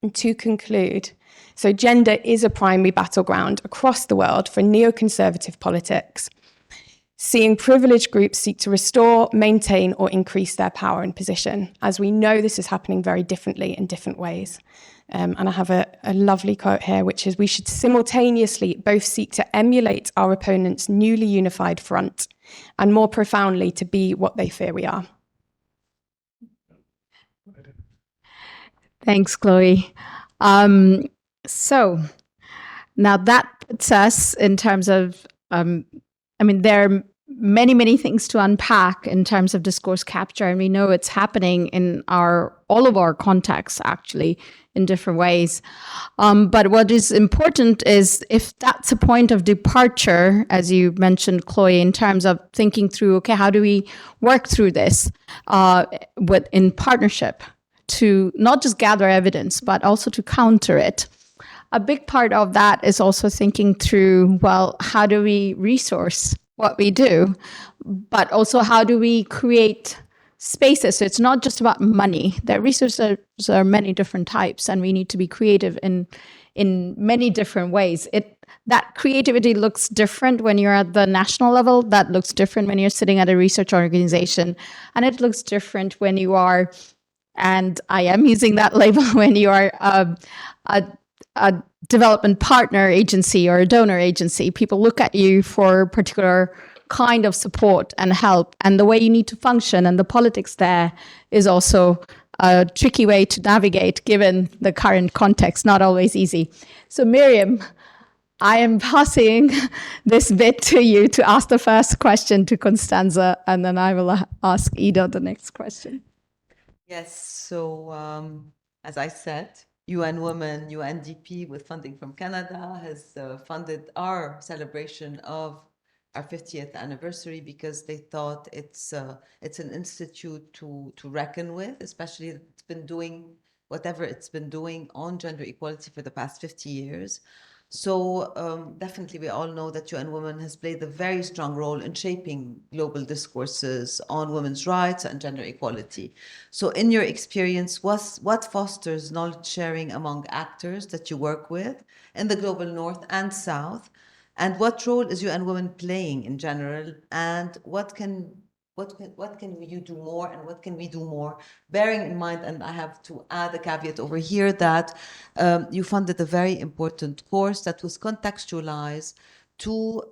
And to conclude, so gender is a primary battleground across the world for neoconservative politics, seeing privileged groups seek to restore, maintain, or increase their power and position. As we know, this is happening very differently in different ways. And I have a lovely quote here, which is, "We should simultaneously both seek to emulate our opponent's newly unified front, and more profoundly to be what they fear we are." Thanks, Chloe. So now that puts us in terms of, there are many, many things to unpack in terms of discourse capture, and we know it's happening in all of our contexts, actually, in different ways. But what is important is, if that's a point of departure, as you mentioned, Chloe, in terms of thinking through, okay, how do we work through this in partnership to not just gather evidence, but also to counter it. A big part of that is also thinking through, well, how do we resource what we do, but also how do we create spaces? So it's not just about money. There resources are many different types, and we need to be creative in many different ways. That creativity looks different when you're at the national level. That looks different when you're sitting at a research organization, and it looks different when you are, and I am using that label, when you are a development partner agency or a donor agency. People look at you for a particular kind of support and help, and the way you need to function and the politics there is also a tricky way to navigate given the current context, not always easy. So Miriam, I am passing this bit to you to ask the first question to Constanza, and then I will ask Ida the next question. Yes, so as I said, UN Women, UNDP, with funding from Canada, has funded our celebration of our 50th anniversary because they thought it's an institute to reckon with, especially it's been doing whatever it's been doing on gender equality for the past 50 years. So definitely we all know that UN Women has played a very strong role in shaping global discourses on women's rights and gender equality. So in your experience, what fosters knowledge sharing among actors that you work with in the global north and south? And what role is UN Women playing in general? And what can you do more, and what can we do more? Bearing in mind, and I have to add a caveat over here, that you funded a very important course that was contextualized to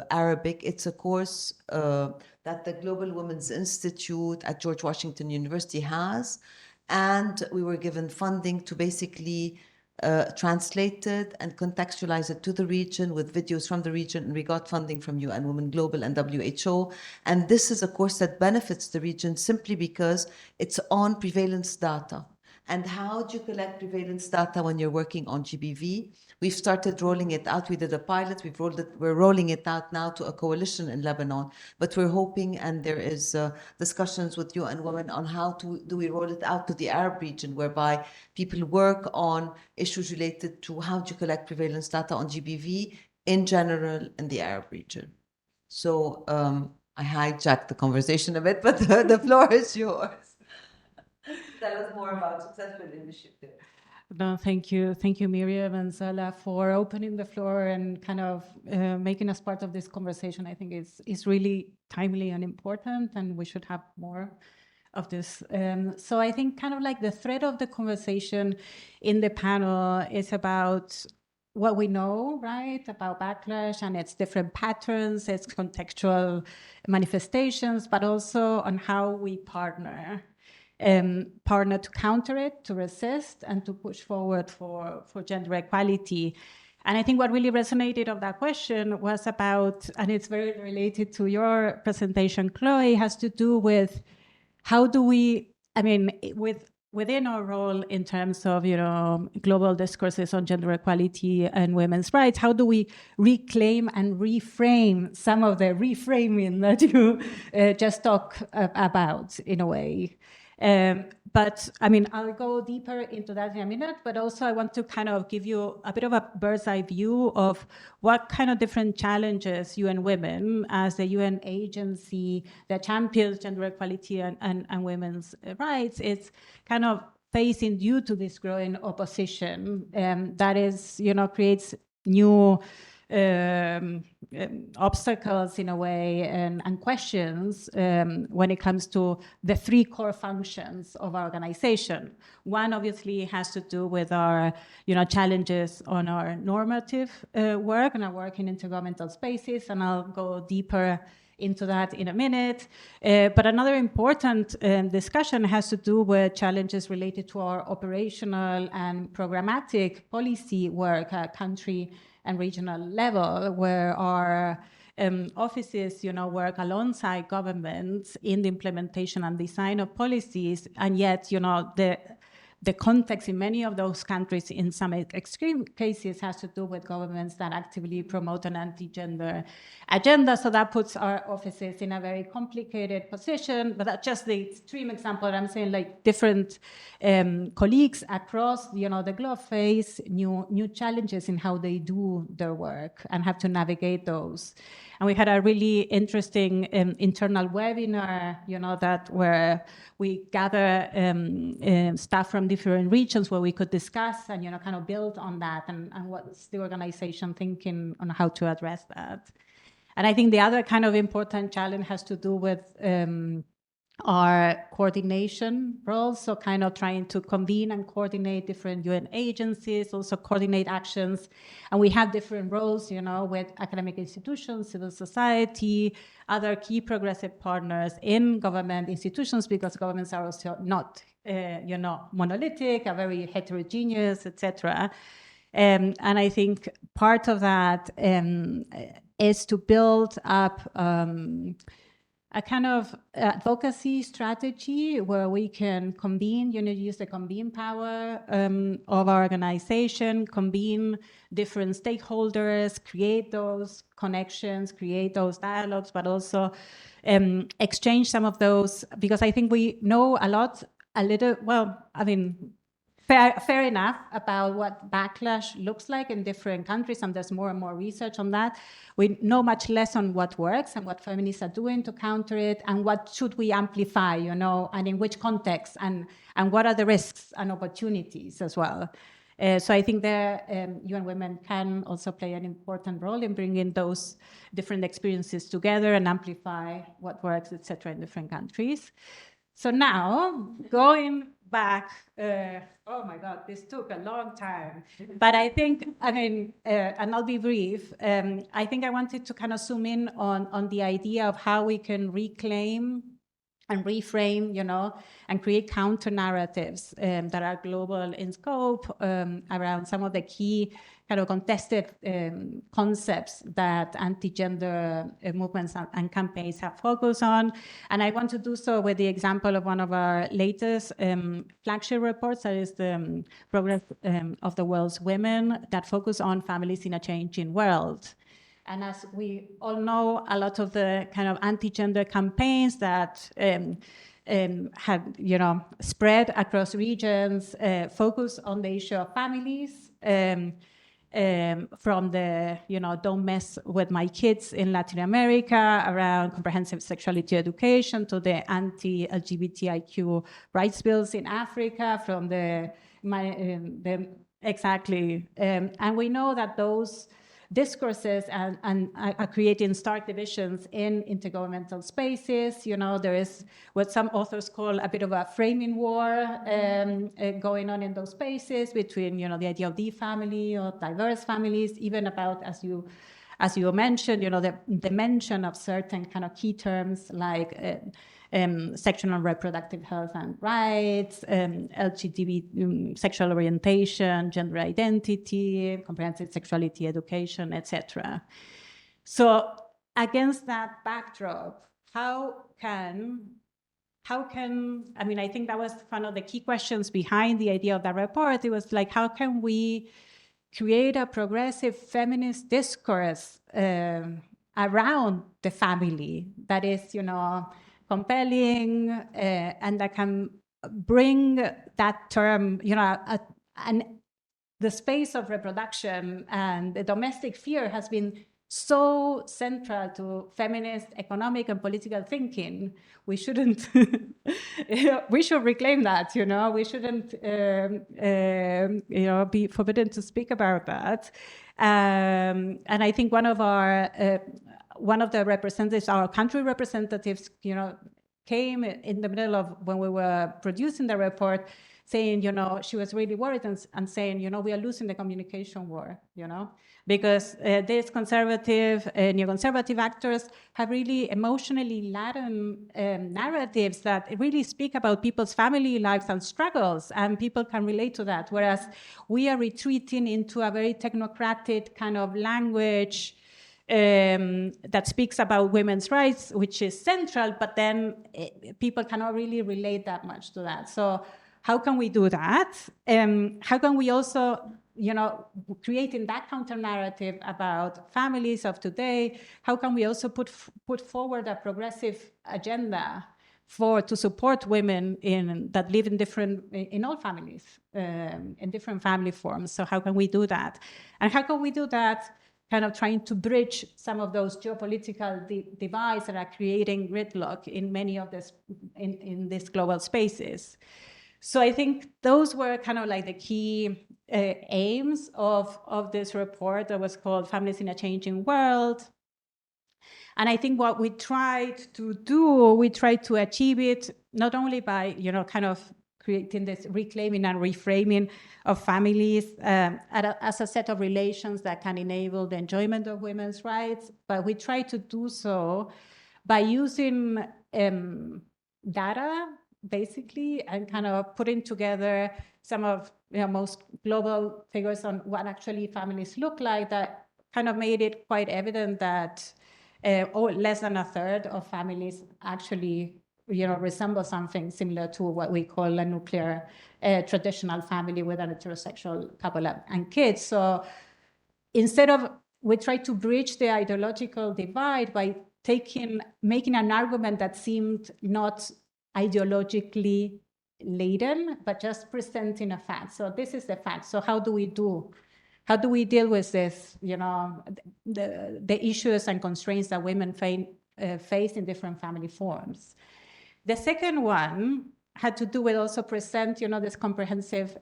Arabic. It's a course that the Global Women's Institute at George Washington University has, and we were given funding to basically translate it and contextualize it to the region with videos from the region, and we got funding from UN Women Global and WHO. And this is a course that benefits the region simply because it's on prevalence data. And how do you collect prevalence data when you're working on GBV? We've started rolling it out. We did a pilot. We're rolling it out now to a coalition in Lebanon. But we're hoping, and there is discussions with UN Women on how do we roll it out to the Arab region, whereby people work on issues related to how do you collect prevalence data on GBV in general in the Arab region. So I hijacked the conversation a bit, but the floor is yours. Tell us more about successful initiative. No, thank you, Miriam and Zala, for opening the floor and kind of making us part of this conversation. I think it's really timely and important, and we should have more of this. So I think kind of like the thread of the conversation in the panel is about what we know, right, about backlash and its different patterns, its contextual manifestations, but also on how we partner to counter it, to resist, and to push forward for gender equality. And I think what really resonated of that question was about, and it's very related to your presentation, Chloe, has to do with how do we, I mean, within our role in terms of, global discourses on gender equality and women's rights, how do we reclaim and reframe some of the reframing that you just talked about in a way? But I mean, I'll go deeper into that in a minute, but also I want to kind of give you a bit of a bird's eye view of what kind of different challenges UN Women, as the UN agency that champions gender equality and women's rights, it's kind of facing due to this growing opposition that is, creates new obstacles in a way and questions when it comes to the three core functions of our organization. One obviously has to do with our challenges on our normative work and our work in intergovernmental spaces, and I'll go deeper into that in a minute. But another important discussion has to do with challenges related to our operational and programmatic policy work at country and regional level, where our offices, work alongside governments in the implementation and design of policies, and yet, the context in many of those countries, in some extreme cases, has to do with governments that actively promote an anti-gender agenda. So that puts our offices in a very complicated position. But that's just the extreme example. I'm saying like different colleagues across, the globe face new challenges in how they do their work and have to navigate those. And we had a really interesting internal webinar, that where we gather staff from different regions where we could discuss and, kind of build on that and what's the organization thinking on how to address that. And I think the other kind of important challenge has to do with our coordination roles, so kind of trying to convene and coordinate different UN agencies, also coordinate actions. And we have different roles, with academic institutions, civil society, other key progressive partners in government institutions, because governments are also not, monolithic, are very heterogeneous, etc. And I think part of that is to build up a kind of advocacy strategy where we can convene, use the convene power of our organization, convene different stakeholders, create those connections, create those dialogues, but also exchange some of those, because I think we know fair enough about what backlash looks like in different countries, and there's more and more research on that. We know much less on what works and what feminists are doing to counter it, and what should we amplify, and in which context, and what are the risks and opportunities as well. So I think there, UN Women can also play an important role in bringing those different experiences together and amplify what works, etc., in different countries. So now, going back, oh my God, this took a long time. But I think, and I'll be brief, I think I wanted to kind of zoom in on the idea of how we can reclaim and reframe, and create counter narratives that are global in scope around some of the key kind of contested concepts that anti-gender movements and campaigns have focused on. And I want to do so with the example of one of our latest flagship reports, that is the Progress of the World's Women, that focus on families in a changing world. And as we all know, a lot of the kind of anti-gender campaigns that have, spread across regions focus on the issue of families, from the, don't mess with my kids in Latin America, around comprehensive sexuality education, to the anti-LGBTIQ rights bills in Africa, from exactly. And we know that those discourses and are creating stark divisions in intergovernmental spaces. There is what some authors call a bit of a framing war going on in those spaces between, the idea of the family or diverse families, even about, as you mentioned, the mention of certain kind of key terms like sexual and reproductive health and rights, LGBT sexual orientation, gender identity, comprehensive sexuality education, etc. So against that backdrop, I think that was one of the key questions behind the idea of that report. It was like, how can we create a progressive feminist discourse around the family that is, compelling, and that can bring that term, and the space of reproduction and the domestic sphere has been so central to feminist economic and political thinking. We shouldn't, we should reclaim that, we shouldn't, be forbidden to speak about that. And I think one of the representatives, our country representatives, came in the middle of when we were producing the report, saying, she was really worried and saying, we are losing the communication war, because these conservative, neoconservative actors have really emotionally laden narratives that really speak about people's family lives and struggles, and people can relate to that. Whereas we are retreating into a very technocratic kind of language that speaks about women's rights, which is central, but then people cannot really relate that much to that. So how can we do that? How can we also, creating that counter narrative about families of today, how can we also put forward a progressive agenda to support women that live in all families, in different family forms? So how can we do that? And how can we do that kind of trying to bridge some of those geopolitical divides that are creating gridlock in many of this in these global spaces? So I think those were kind of like the key aims of this report that was called Families in a Changing World. And I think what we tried to achieve it not only by, kind of creating this reclaiming and reframing of families as a set of relations that can enable the enjoyment of women's rights, but we try to do so by using data, basically, and kind of putting together some of most global figures on what actually families look like, that kind of made it quite evident that less than a third of families actually resemble something similar to what we call a nuclear traditional family with an heterosexual couple and kids. So we try to bridge the ideological divide by making an argument that seemed not ideologically laden, but just presenting a fact. So this is the fact. So how do we deal with this, the issues and constraints that women face in different family forms? The second one had to do with also present, this comprehensive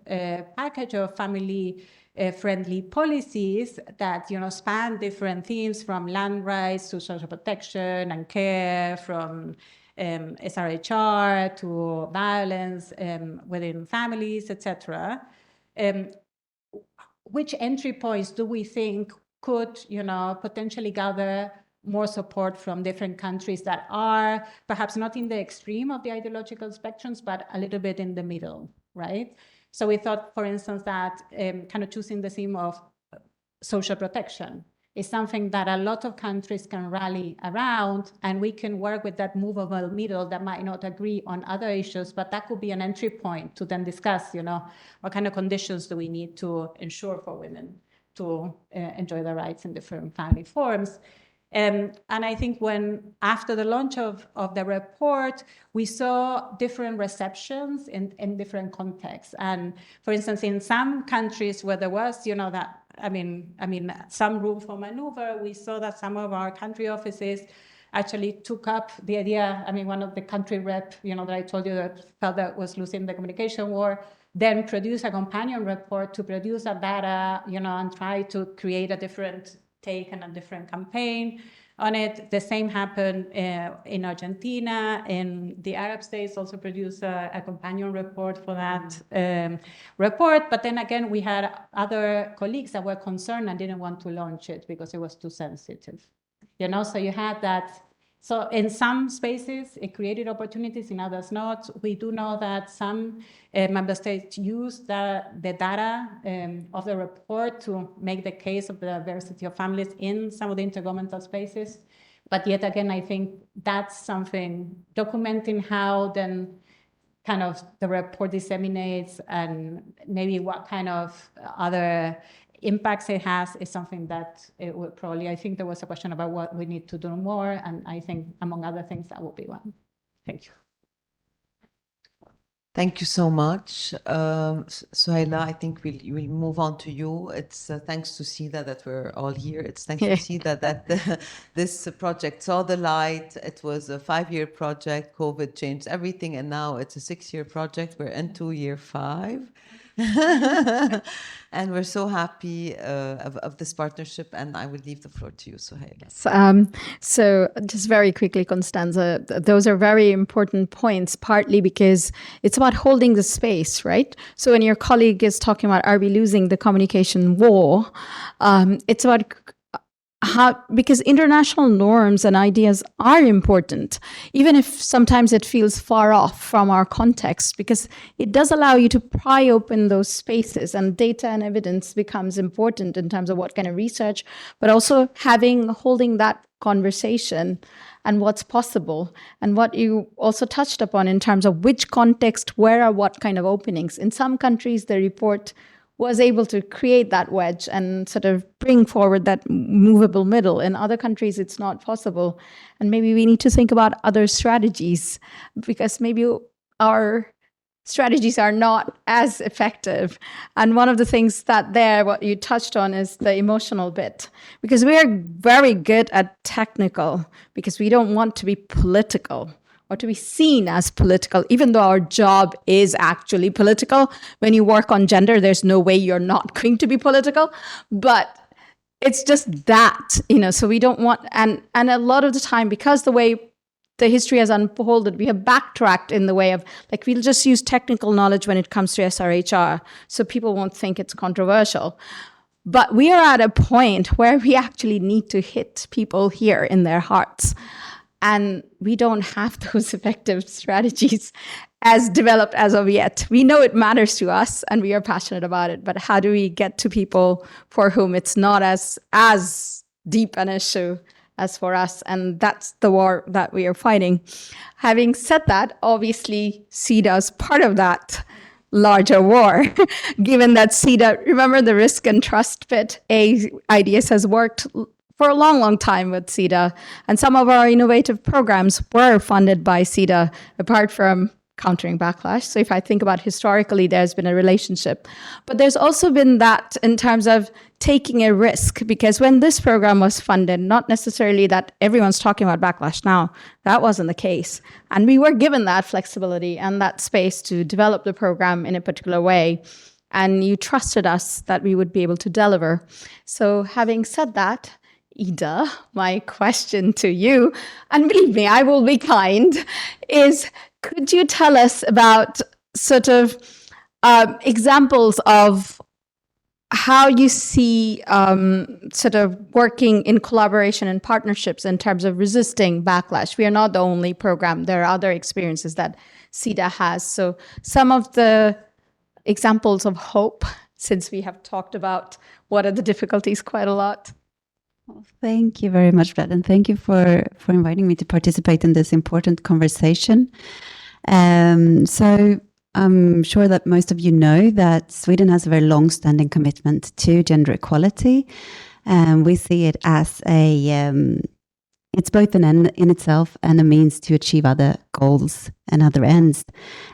package of family-friendly policies that, span different themes, from land rights to social protection and care, from SRHR to violence within families, etc. Which entry points do we think could, potentially gather more support from different countries that are perhaps not in the extreme of the ideological spectrums, but a little bit in the middle, right? So we thought, for instance, that kind of choosing the theme of social protection is something that a lot of countries can rally around, and we can work with that movable middle that might not agree on other issues, but that could be an entry point to then discuss, what kind of conditions do we need to ensure for women to enjoy their rights in different family forms. And I think after the launch of the report, we saw different receptions in different contexts. And for instance, in some countries where there was, some room for maneuver, we saw that some of our country offices actually took up the idea. One of the country rep, that I told you that felt that was losing the communication war, then produced a companion report to produce a data, and try to create a different take and a different campaign on it. The same happened in Argentina. In the Arab states also produced a companion report for that report. But then again, we had other colleagues that were concerned and didn't want to launch it because it was too sensitive. So you had that. So in some spaces, it created opportunities, in others not. We do know that some member states use the data of the report to make the case of the diversity of families in some of the intergovernmental spaces. But yet again, I think that's something, documenting how then kind of the report disseminates and maybe what kind of other impacts it has, is something that it would probably, I think there was a question about what we need to do more, and I think among other things that would be one. Thank you. Thank you so much. Suhaila, I think we'll move on to you. It's thanks to Sida that we're all here. It's thanks to Sida that this project saw the light. It was a 5-year project. COVID changed everything, and now it's a 6-year project. We're into year 5. And we're so happy of this partnership, and I will leave the floor to you, Suhaila. So just very quickly, Constanza, those are very important points, partly because it's about holding the space, right? So when your colleague is talking about, are we losing the communication war? It's about because international norms and ideas are important, even if sometimes it feels far off from our context, because it does allow you to pry open those spaces, and data and evidence becomes important in terms of what kind of research, but also holding that conversation and what's possible, and what you also touched upon in terms of which context, where are what kind of openings. In some countries, the report was able to create that wedge and sort of bring forward that movable middle. In other countries, it's not possible. And maybe we need to think about other strategies, because maybe our strategies are not as effective. And one of the things what you touched on is the emotional bit, because we are very good at technical, because we don't want to be political or to be seen as political, even though our job is actually political. When you work on gender, there's no way you're not going to be political, but it's just that, so we don't want, and a lot of the time, because the way the history has unfolded, we have backtracked in the way of, we'll just use technical knowledge when it comes to SRHR, so people won't think it's controversial. But we are at a point where we actually need to hit people here in their hearts. And we don't have those effective strategies as developed as of yet. We know it matters to us and we are passionate about it, but how do we get to people for whom it's not as deep an issue as for us? And that's the war that we are fighting. Having said that, obviously, CEDA is part of that larger war, given that CEDA, remember the risk and trust bit, IDS has worked for a long, long time with CEDA. And some of our innovative programs were funded by CEDA, apart from Countering Backlash. So if I think about historically, there's been a relationship. But there's also been that in terms of taking a risk, because when this program was funded, not necessarily that everyone's talking about backlash now, that wasn't the case. And we were given that flexibility and that space to develop the program in a particular way. And you trusted us that we would be able to deliver. So having said that, Ida, my question to you, and believe me, I will be kind, is could you tell us about sort of examples of how you see sort of working in collaboration and partnerships in terms of resisting backlash? We are not the only program. There are other experiences that CEDA has. So some of the examples of hope, since we have talked about what are the difficulties quite a lot. Well, thank you very much, Brad, and thank you for inviting me to participate in this important conversation. So I'm sure that most of you know that Sweden has a very long-standing commitment to gender equality. We see it as it's both an end in itself and a means to achieve other goals and other ends.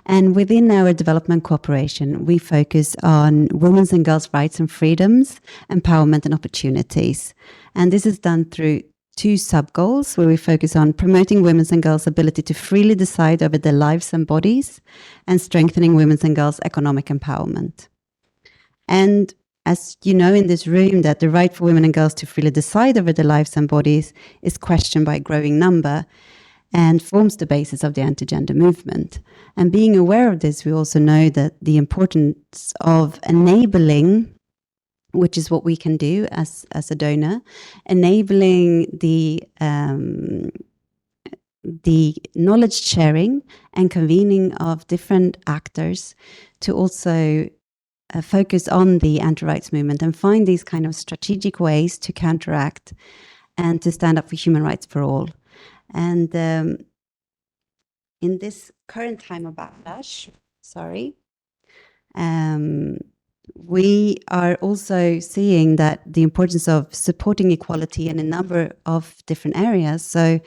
And within our development cooperation, we focus on women's and girls' rights and freedoms, empowerment and opportunities. And this is done through 2 sub-goals, where we focus on promoting women's and girls' ability to freely decide over their lives and bodies, and strengthening women's and girls' economic empowerment. And as you know in this room, that the right for women and girls to freely decide over their lives and bodies is questioned by a growing number and forms the basis of the anti-gender movement. And being aware of this, we also know that the importance of enabling, which is what we can do as a donor, enabling the knowledge sharing and convening of different actors to also focus on the anti-rights movement and find these kind of strategic ways to counteract and to stand up for human rights for all. And in this current time of backlash, we are also seeing that the importance of supporting equality in a number of different areas. So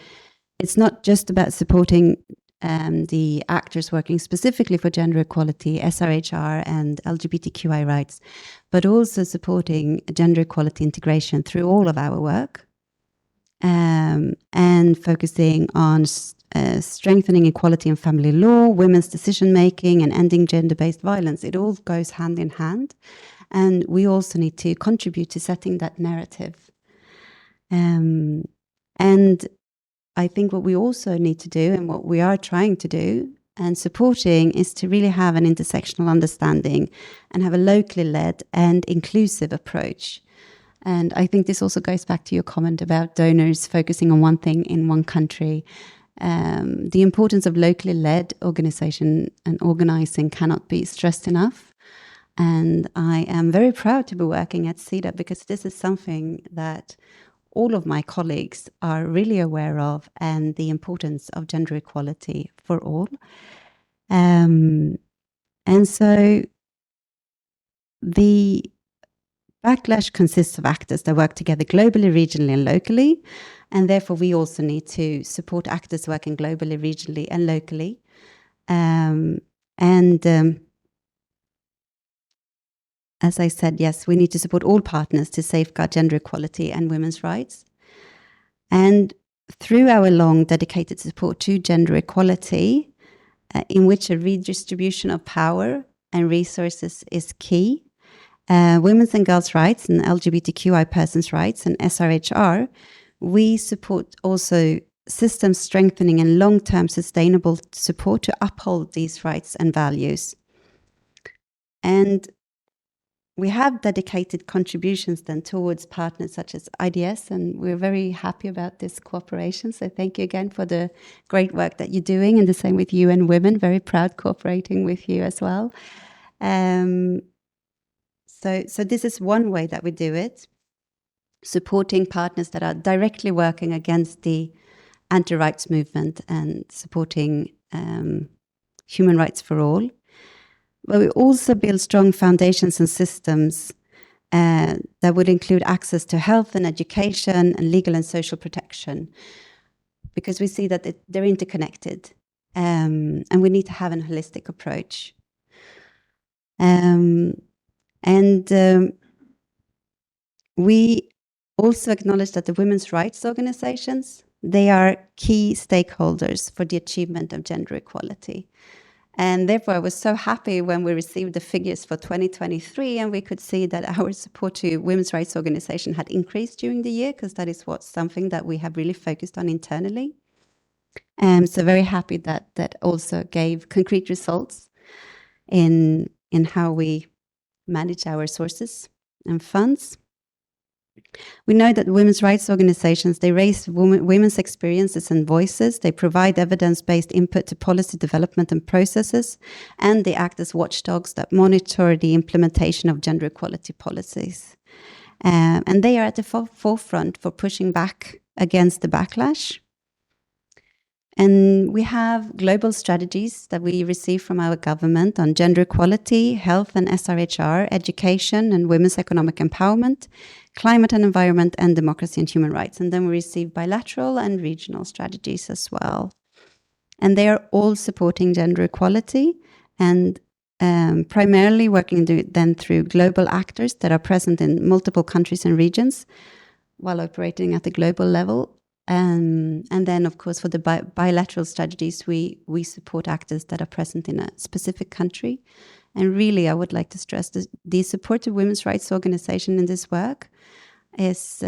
it's not just about supporting the actors working specifically for gender equality, SRHR and LGBTQI rights, but also supporting gender equality integration through all of our work, and focusing on strengthening equality in family law, women's decision-making, and ending gender-based violence. It all goes hand in hand. And we also need to contribute to setting that narrative. And I think what we also need to do, and what we are trying to do and supporting, is to really have an intersectional understanding and have a locally led and inclusive approach. And I think this also goes back to your comment about donors focusing on one thing in one country. The importance of locally led organization and organizing cannot be stressed enough. And I am very proud to be working at CEDA, because this is something that all of my colleagues are really aware of, and the importance of gender equality for all. And so the Backlash consists of actors that work together globally, regionally, and locally. And therefore, we also need to support actors working globally, regionally, and locally. As I said, yes, we need to support all partners to safeguard gender equality and women's rights. And through our long dedicated support to gender equality, in which a redistribution of power and resources is key, women's and girls' rights and LGBTQI persons' rights and SRHR, we support also system strengthening and long-term sustainable support to uphold these rights and values. And we have dedicated contributions then towards partners such as IDS, and we're very happy about this cooperation. So thank you again for the great work that you're doing, and the same with UN Women, very proud cooperating with you as well. So this is one way that we do it, supporting partners that are directly working against the anti-rights movement and supporting human rights for all. But we also build strong foundations and systems that would include access to health and education and legal and social protection, because we see that they're interconnected, and we need to have a holistic approach. We also acknowledge that the women's rights organizations, they are key stakeholders for the achievement of gender equality. And therefore, I was so happy when we received the figures for 2023, and we could see that our support to women's rights organizations had increased during the year, because that is something that we have really focused on internally. So very happy that also gave concrete results in how we manage our resources and funds. We know that women's rights organizations, they raise women's experiences and voices, they provide evidence-based input to policy development and processes, and they act as watchdogs that monitor the implementation of gender equality policies. And they are at the forefront for pushing back against the backlash. And we have global strategies that we receive from our government on gender equality, health and SRHR, education and women's economic empowerment, climate and environment, and democracy and human rights. And then we receive bilateral and regional strategies as well. And they are all supporting gender equality and primarily working then through global actors that are present in multiple countries and regions while operating at the global level. And then, of course, for the bilateral strategies, we support actors that are present in a specific country. And really, I would like to stress that the support to women's rights organization in this work is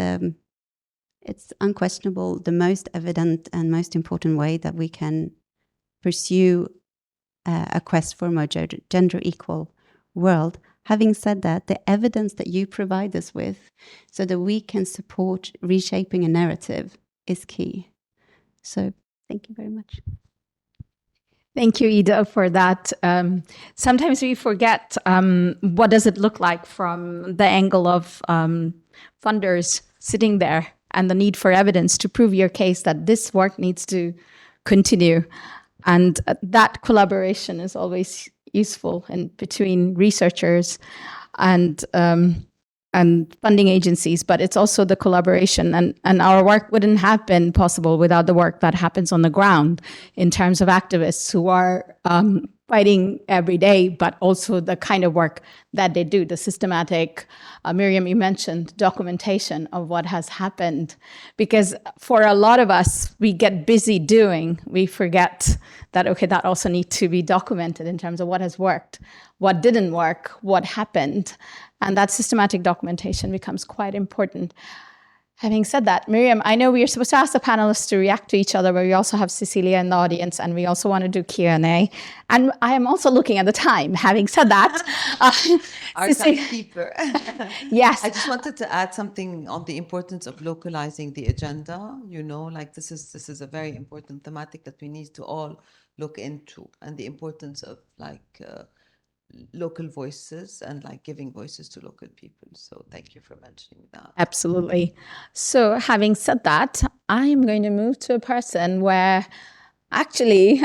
it's unquestionable the most evident and most important way that we can pursue a quest for a more gender equal world. Having said that, the evidence that you provide us with so that we can support reshaping a narrative is key. So thank you very much. Thank you, Ida, for that. Sometimes we forget what does it look like from the angle of funders sitting there and the need for evidence to prove your case that this work needs to continue. And that collaboration is always useful between researchers and funding agencies, but it's also the collaboration. And our work wouldn't have been possible without the work that happens on the ground in terms of activists who are fighting every day, but also the kind of work that they do, the systematic, Miriam, you mentioned documentation of what has happened. Because for a lot of us, we get busy doing, we forget that, okay, that also needs to be documented in terms of what has worked, what didn't work, what happened. And that systematic documentation becomes quite important. Having said that, Miriam, I know we are supposed to ask the panelists to react to each other, but we also have Cecilia in the audience, and we also want to do Q&A. And I am also looking at the time. Having said that, our timekeeper. Yes. I just wanted to add something on the importance of localizing the agenda. You know, like this is a very important thematic that we need to all look into, and the importance of like local voices and like giving voices to local people. So thank you for mentioning that. Absolutely. So, having said that, I'm going to move to a person where actually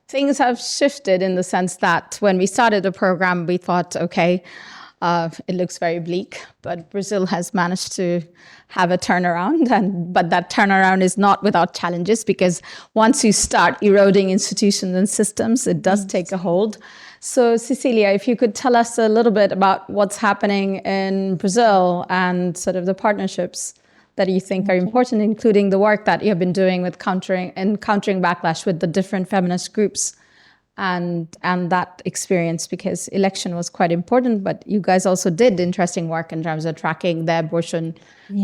things have shifted in the sense that when we started the program, we thought, okay, it looks very bleak, but Brazil has managed to have a turnaround, but that turnaround is not without challenges, because once you start eroding institutions and systems, it does take a hold. So, Cecilia, if you could tell us a little bit about what's happening in Brazil and sort of the partnerships that you think are important, including the work that you have been doing with countering backlash with the different feminist groups and that experience, because election was quite important, but you guys also did interesting work in terms of tracking the abortion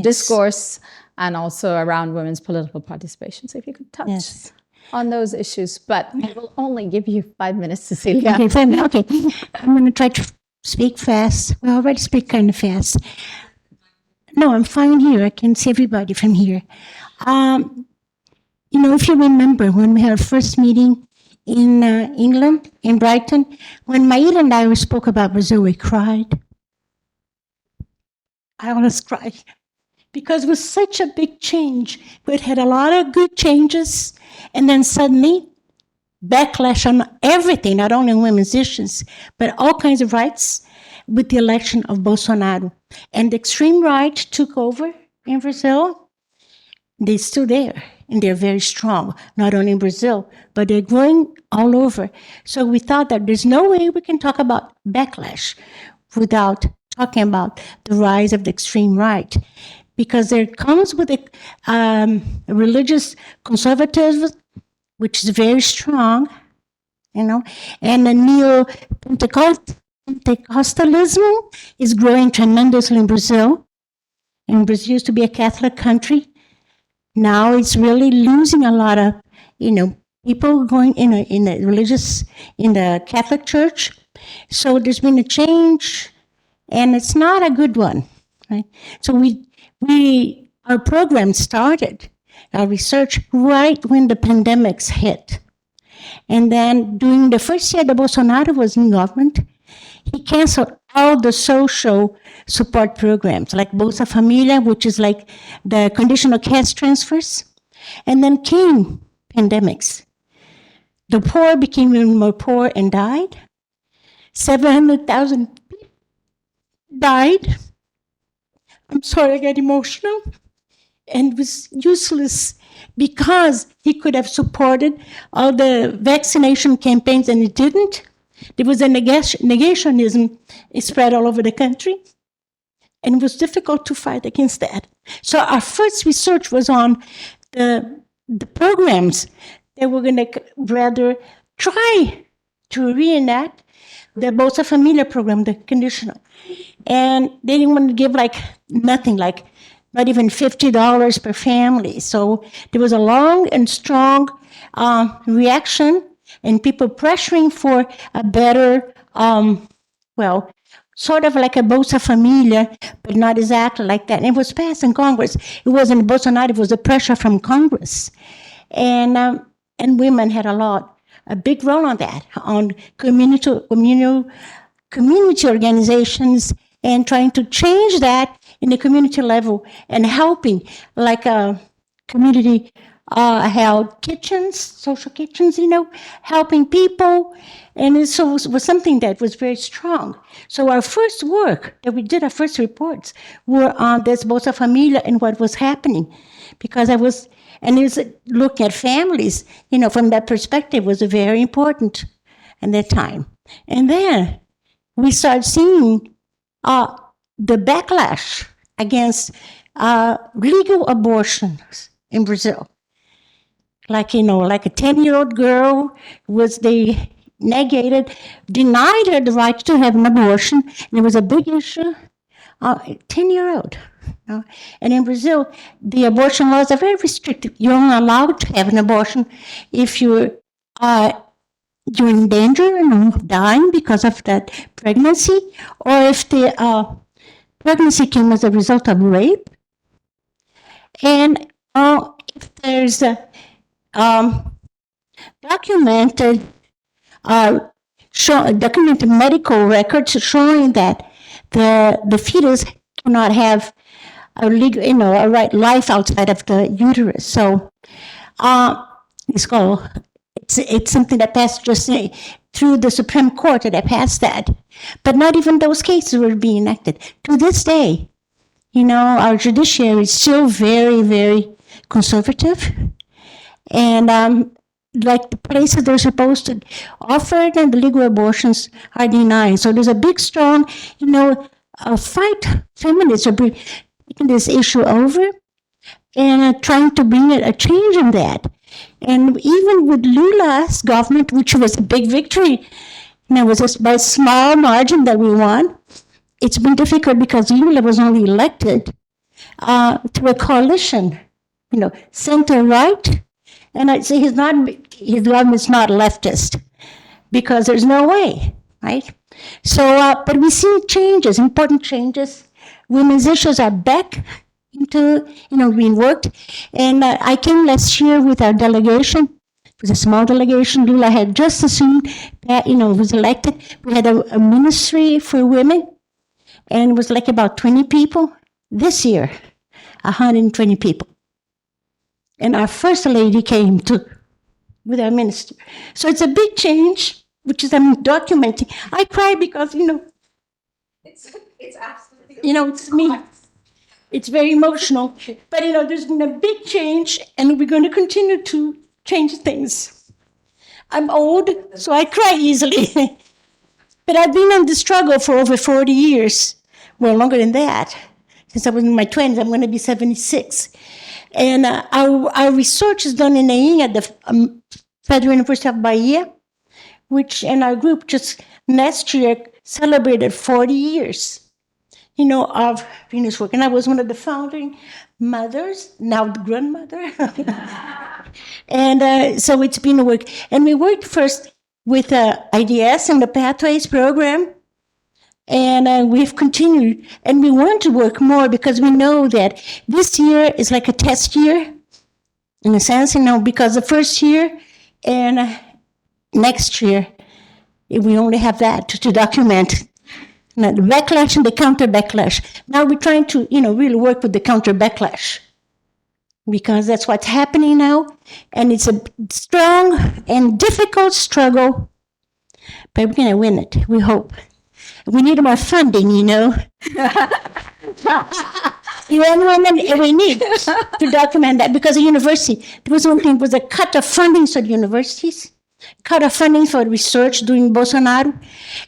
discourse and also around women's political participation. So if you could touch on those issues, but I will only give you 5 minutes, Cecilia. Okay. I'm going to try to speak fast. Well, I already speak kind of fast. No, I'm fine here. I can see everybody from here. If you remember when we had our first meeting in England, in Brighton, when Maíra and I spoke about Brazil, we cried. I always cry because it was such a big change. We had a lot of good changes, and then suddenly backlash on everything, not only on women's issues, but all kinds of rights with the election of Bolsonaro. And the extreme right took over in Brazil. They're still there, and they're very strong, not only in Brazil, but they're growing all over. So we thought that there's no way we can talk about backlash without talking about the rise of the extreme right, because there comes with a religious conservatism, which is very strong, and the neo-Pentecostalism is growing tremendously in Brazil. And Brazil used to be a Catholic country. Now it's really losing a lot of, people going in the Catholic Church. So there's been a change, and it's not a good one, right? So our program started, our research, right when the pandemics hit. And then during the first year that Bolsonaro was in government, he canceled all the social support programs, like Bolsa Familia, which is like the conditional cash transfers. And then came pandemics. The poor became even more poor and died. 700,000 people died. I'm sorry, I get emotional. And it was useless because he could have supported all the vaccination campaigns, and he didn't. There was a negationism spread all over the country, and it was difficult to fight against that. So our first research was on the programs that were going to rather try to reenact the Bolsa Familia program, the conditional. And they didn't want to give nothing, not even $50 per family. So there was a long and strong reaction, and people pressuring for a better, sort of like a Bolsa Familia, but not exactly like that. And it was passed in Congress. It wasn't Bolsonaro, it was the pressure from Congress. And women had a big role on that, on community organizations, and trying to change that in the community level and helping, like community held kitchens, social kitchens, helping people. And it was something that was very strong. So our first work that we did, our first reports, were on this Bolsa Familia and what was happening. Because looking at families, from that perspective was very important at that time. And then we started seeing the backlash against legal abortions in Brazil. Like a 10-year-old girl denied her the right to have an abortion, and it was a big issue. 10-year-old. And in Brazil, the abortion laws are very restrictive. You're only allowed to have an abortion if you're in danger of dying because of that pregnancy, or if the pregnancy came as a result of rape, and if there's a documented documented medical records showing that the fetus cannot have a legal, a right life outside of the uterus. So it's something that passed just through the Supreme Court that passed that. But not even those cases were being enacted. To this day, our judiciary is still very, very conservative. And like the places they're supposed to offer and the legal abortions are denied. So there's a big, strong, fight. Feminists are taking this issue over and trying to bring a change in that. And even with Lula's government, which was a big victory, it was just by a small margin that we won. It's been difficult because Lula was only elected through a coalition, center-right. And I'd say his government's not leftist because there's no way, right? So, but we see changes, important changes. Women's issues are back into, being worked. And I came last year with our delegation. It was a small delegation. Lula had just assumed that, was elected. We had a ministry for women, and it was like about 20 people. This year, 120 people. And our first lady came with our minister. So it's a big change, which is I'm documenting. I cry because, it's absolutely, it's me. It's very emotional. But, there's been a big change, and we're going to continue to change things. I'm old, so I cry easily. But I've been in the struggle for over 40 years. Well, longer than that. Since I was in my 20s, I'm going to be 76. And our research is done in Nain at the Federal University of Bahia, and our group just last year celebrated 40 years, of Venus work. And I was one of the founding mothers, now the grandmother. And so it's been a work. And we worked first with IDS and the Pathways program. And we've continued, and we want to work more because we know that this year is like a test year, in a sense, because the first year and next year, we only have that to document. Now, the backlash and the counter backlash. Now we're trying to, really work with the counter backlash because that's what's happening now, and it's a strong and difficult struggle, but we're going to win it, we hope. We need more funding, We need to document that because the university, there was one thing, was a cut of funding for the universities, cut of funding for research during Bolsonaro,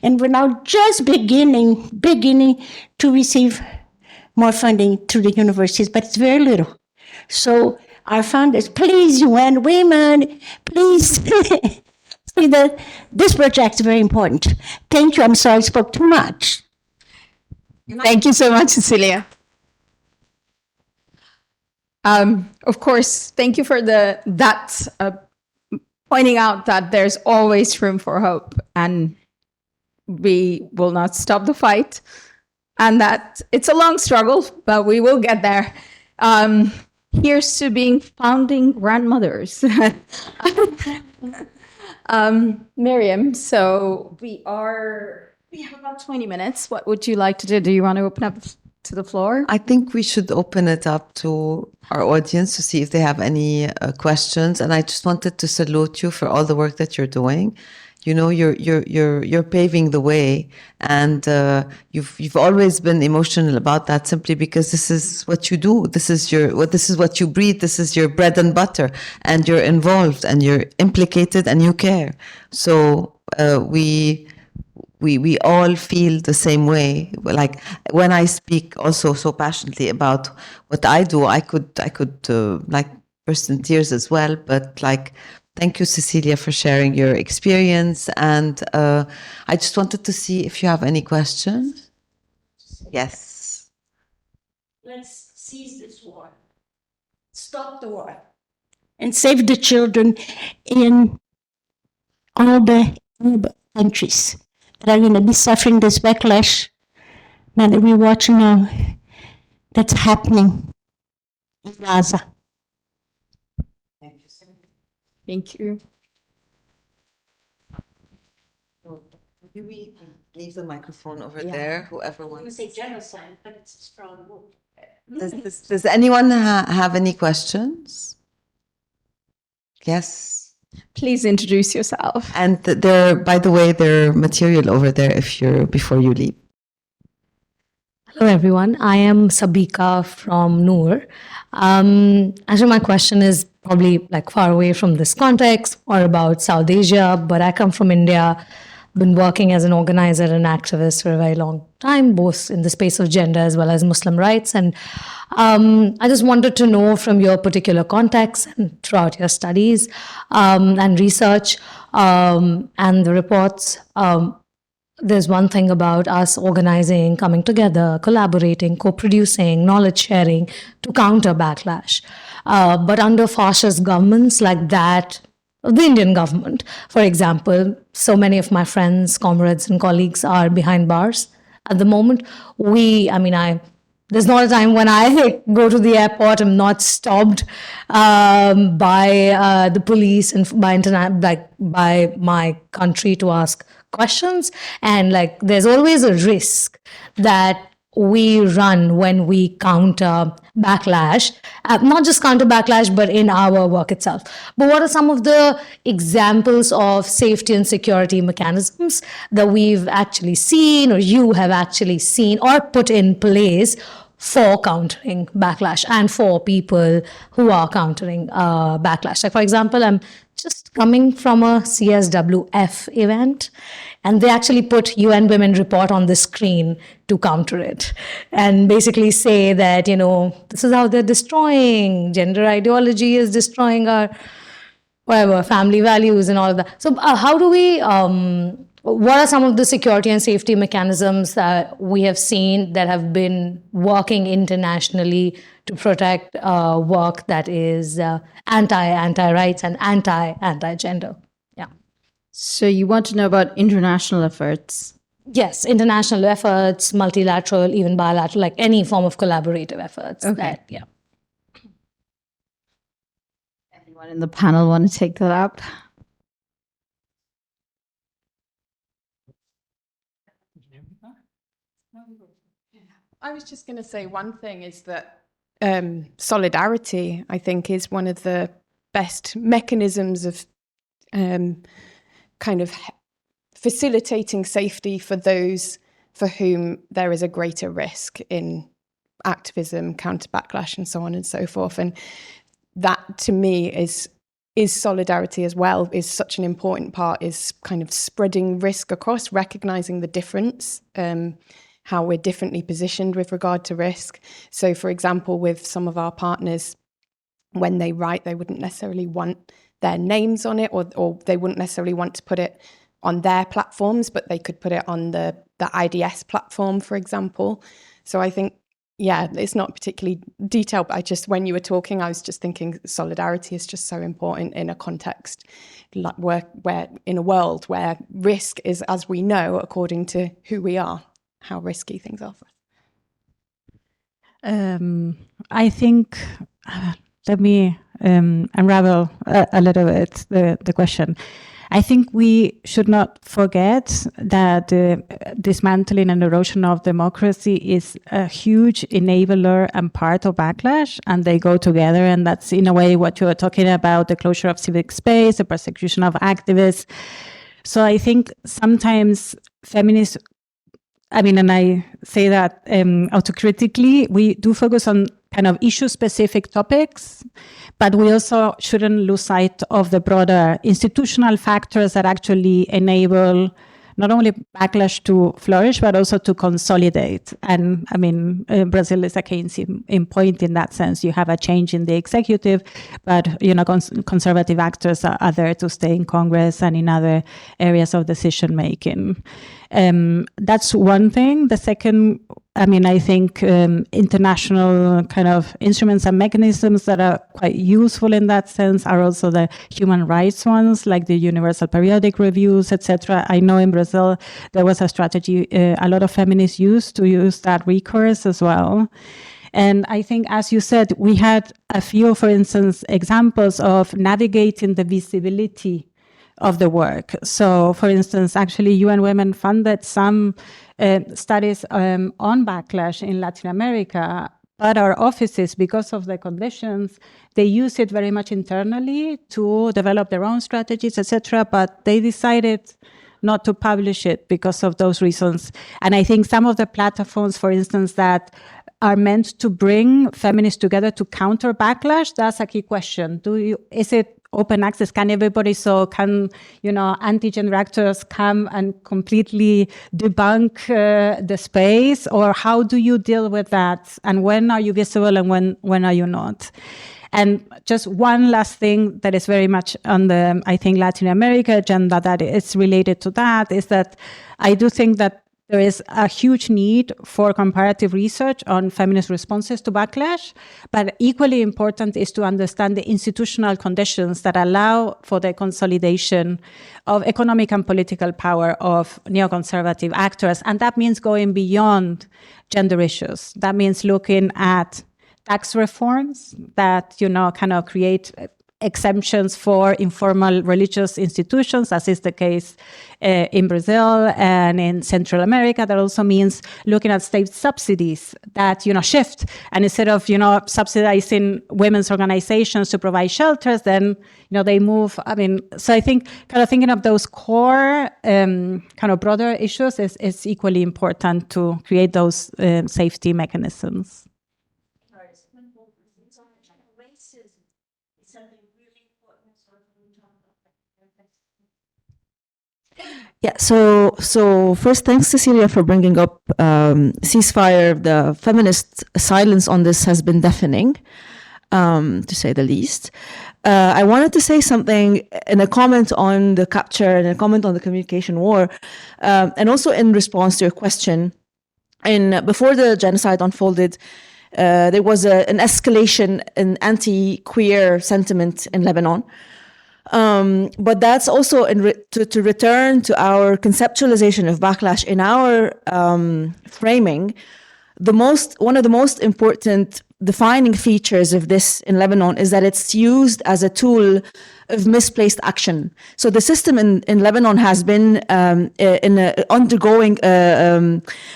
and we're now just beginning to receive more funding through the universities, but it's very little. So our founders, please, UN Women, please. See that this project is very important. Thank you. I'm sorry I spoke too much. Thank you so much, Cecilia. Of course, thank you for pointing out that there's always room for hope, and we will not stop the fight, and that it's a long struggle, but we will get there. Here's to being founding grandmothers. Miriam, so we have about 20 minutes. What would you like to do? Do you want to open up to the floor? I think we should open it up to our audience to see if they have any questions. And I just wanted to salute you for all the work that you're doing. You're paving the way, and you've always been emotional about that simply because this is what you do. This is what you breathe. This is your bread and butter, and you're involved, and you're implicated, and you care. So we all feel the same way. Like when I speak also so passionately about what I do, I could like burst in tears as well. But thank you, Cecilia, for sharing your experience. And I just wanted to see if you have any questions. Yes. Let's seize this war. Stop the war. And save the children in all the countries that are going to be suffering this backlash. Now that we're watching now, that's happening in Gaza. Thank you. Maybe leave the microphone over there, whoever wants. genocide, but it's a strong word. Does anyone have any questions? Yes. Please introduce yourself. And by the way, there are material over there before you leave. Hello, everyone. I am Sabika from Noor. Actually, my question is probably like far away from this context or about South Asia, but I come from India, been working as an organizer and activist for a very long time, both in the space of gender as well as Muslim rights. And I just wanted to know from your particular context and throughout your studies and research and the reports, there's one thing about us organizing, coming together, collaborating, co-producing, knowledge sharing to counter backlash. But under fascist governments like that, of the Indian government, for example, so many of my friends, comrades, and colleagues are behind bars at the moment. There's not a time when I go to the airport, I'm not stopped by the police and by my country to ask questions. And there's always a risk that we run when we counter backlash, not just counter backlash, but in our work itself. But what are some of the examples of safety and security mechanisms that we've actually seen, or you have actually seen, or put in place for countering backlash and for people who are countering backlash? Like, for example, I'm just coming from a CSWF event, and they actually put UN Women report on the screen to counter it and basically say that, this is how they're destroying, gender ideology is destroying our family values and all of that. So how do we, what are some of the security and safety mechanisms that we have seen that have been working internationally to protect work that is anti-rights and anti-gender? Yeah. So you want to know about international efforts? Yes, international efforts, multilateral, even bilateral, like any form of collaborative efforts. Okay. Anyone in the panel want to take that up? I was just going to say one thing is that solidarity, I think, is one of the best mechanisms of kind of facilitating safety for those for whom there is a greater risk in activism, counter backlash, and so on and so forth. And that, to me, is solidarity as well, is such an important part, is kind of spreading risk across, recognizing the difference, how we're differently positioned with regard to risk. So, for example, with some of our partners, when they write, they wouldn't necessarily want their names on it, or they wouldn't necessarily want to put it on their platforms, but they could put it on the IDS platform, for example. So I think, yeah, it's not particularly detailed, but when you were talking, I was just thinking solidarity is just so important in a context like where in a world where risk is, as we know, according to who we are, how risky things are for us. I think, let me unravel a little bit the question. I think we should not forget that dismantling and erosion of democracy is a huge enabler and part of backlash, and they go together. And that's, in a way, what you were talking about, the closure of civic space, the persecution of activists. So I think sometimes feminists, and I say that autocritically, we do focus on kind of issue-specific topics, but we also shouldn't lose sight of the broader institutional factors that actually enable not only backlash to flourish, but also to consolidate. And Brazil is a case in point in that sense. You have a change in the executive, but conservative actors are there to stay in Congress and in other areas of decision making. That's one thing. The second, I think international kind of instruments and mechanisms that are quite useful in that sense are also the human rights ones, like the Universal Periodic Reviews, etc. I know in Brazil there was a strategy a lot of feminists used to use that recourse as well. And I think, as you said, we had a few, for instance, examples of navigating the visibility of the work. So, for instance, actually, UN Women funded some studies on backlash in Latin America, but our offices, because of the conditions, they use it very much internally to develop their own strategies, etc. But they decided not to publish it because of those reasons. And I think some of the platforms, for instance, that are meant to bring feminists together to counter backlash, that's a key question. Is it open access? Can everybody, can anti-gender actors come and completely debunk the space? Or how do you deal with that? And when are you visible and when are you not? And just one last thing that is very much on the, I think, Latin America agenda that is related to that is that I do think that there is a huge need for comparative research on feminist responses to backlash, but equally important is to understand the institutional conditions that allow for the consolidation of economic and political power of neoconservative actors. And that means going beyond gender issues. That means looking at tax reforms that, kind of create exemptions for informal religious institutions, as is the case in Brazil and in Central America. That also means looking at state subsidies that, shift. And instead of, subsidizing women's organizations to provide shelters, then, they move. So I think kind of thinking of those core kind of broader issues is equally important to create those safety mechanisms. Yeah, so first, thanks, Cecilia, for bringing up ceasefire. The feminist silence on this has been deafening, to say the least. I wanted to say something in a comment on the capture and a comment on the communication war, and also in response to your question. Before the genocide unfolded, there was an escalation in anti-queer sentiment in Lebanon. But that's also to return to our conceptualization of backlash in our framing. One of the most important defining features of this in Lebanon is that it's used as a tool of misplaced action. So the system in Lebanon has been undergoing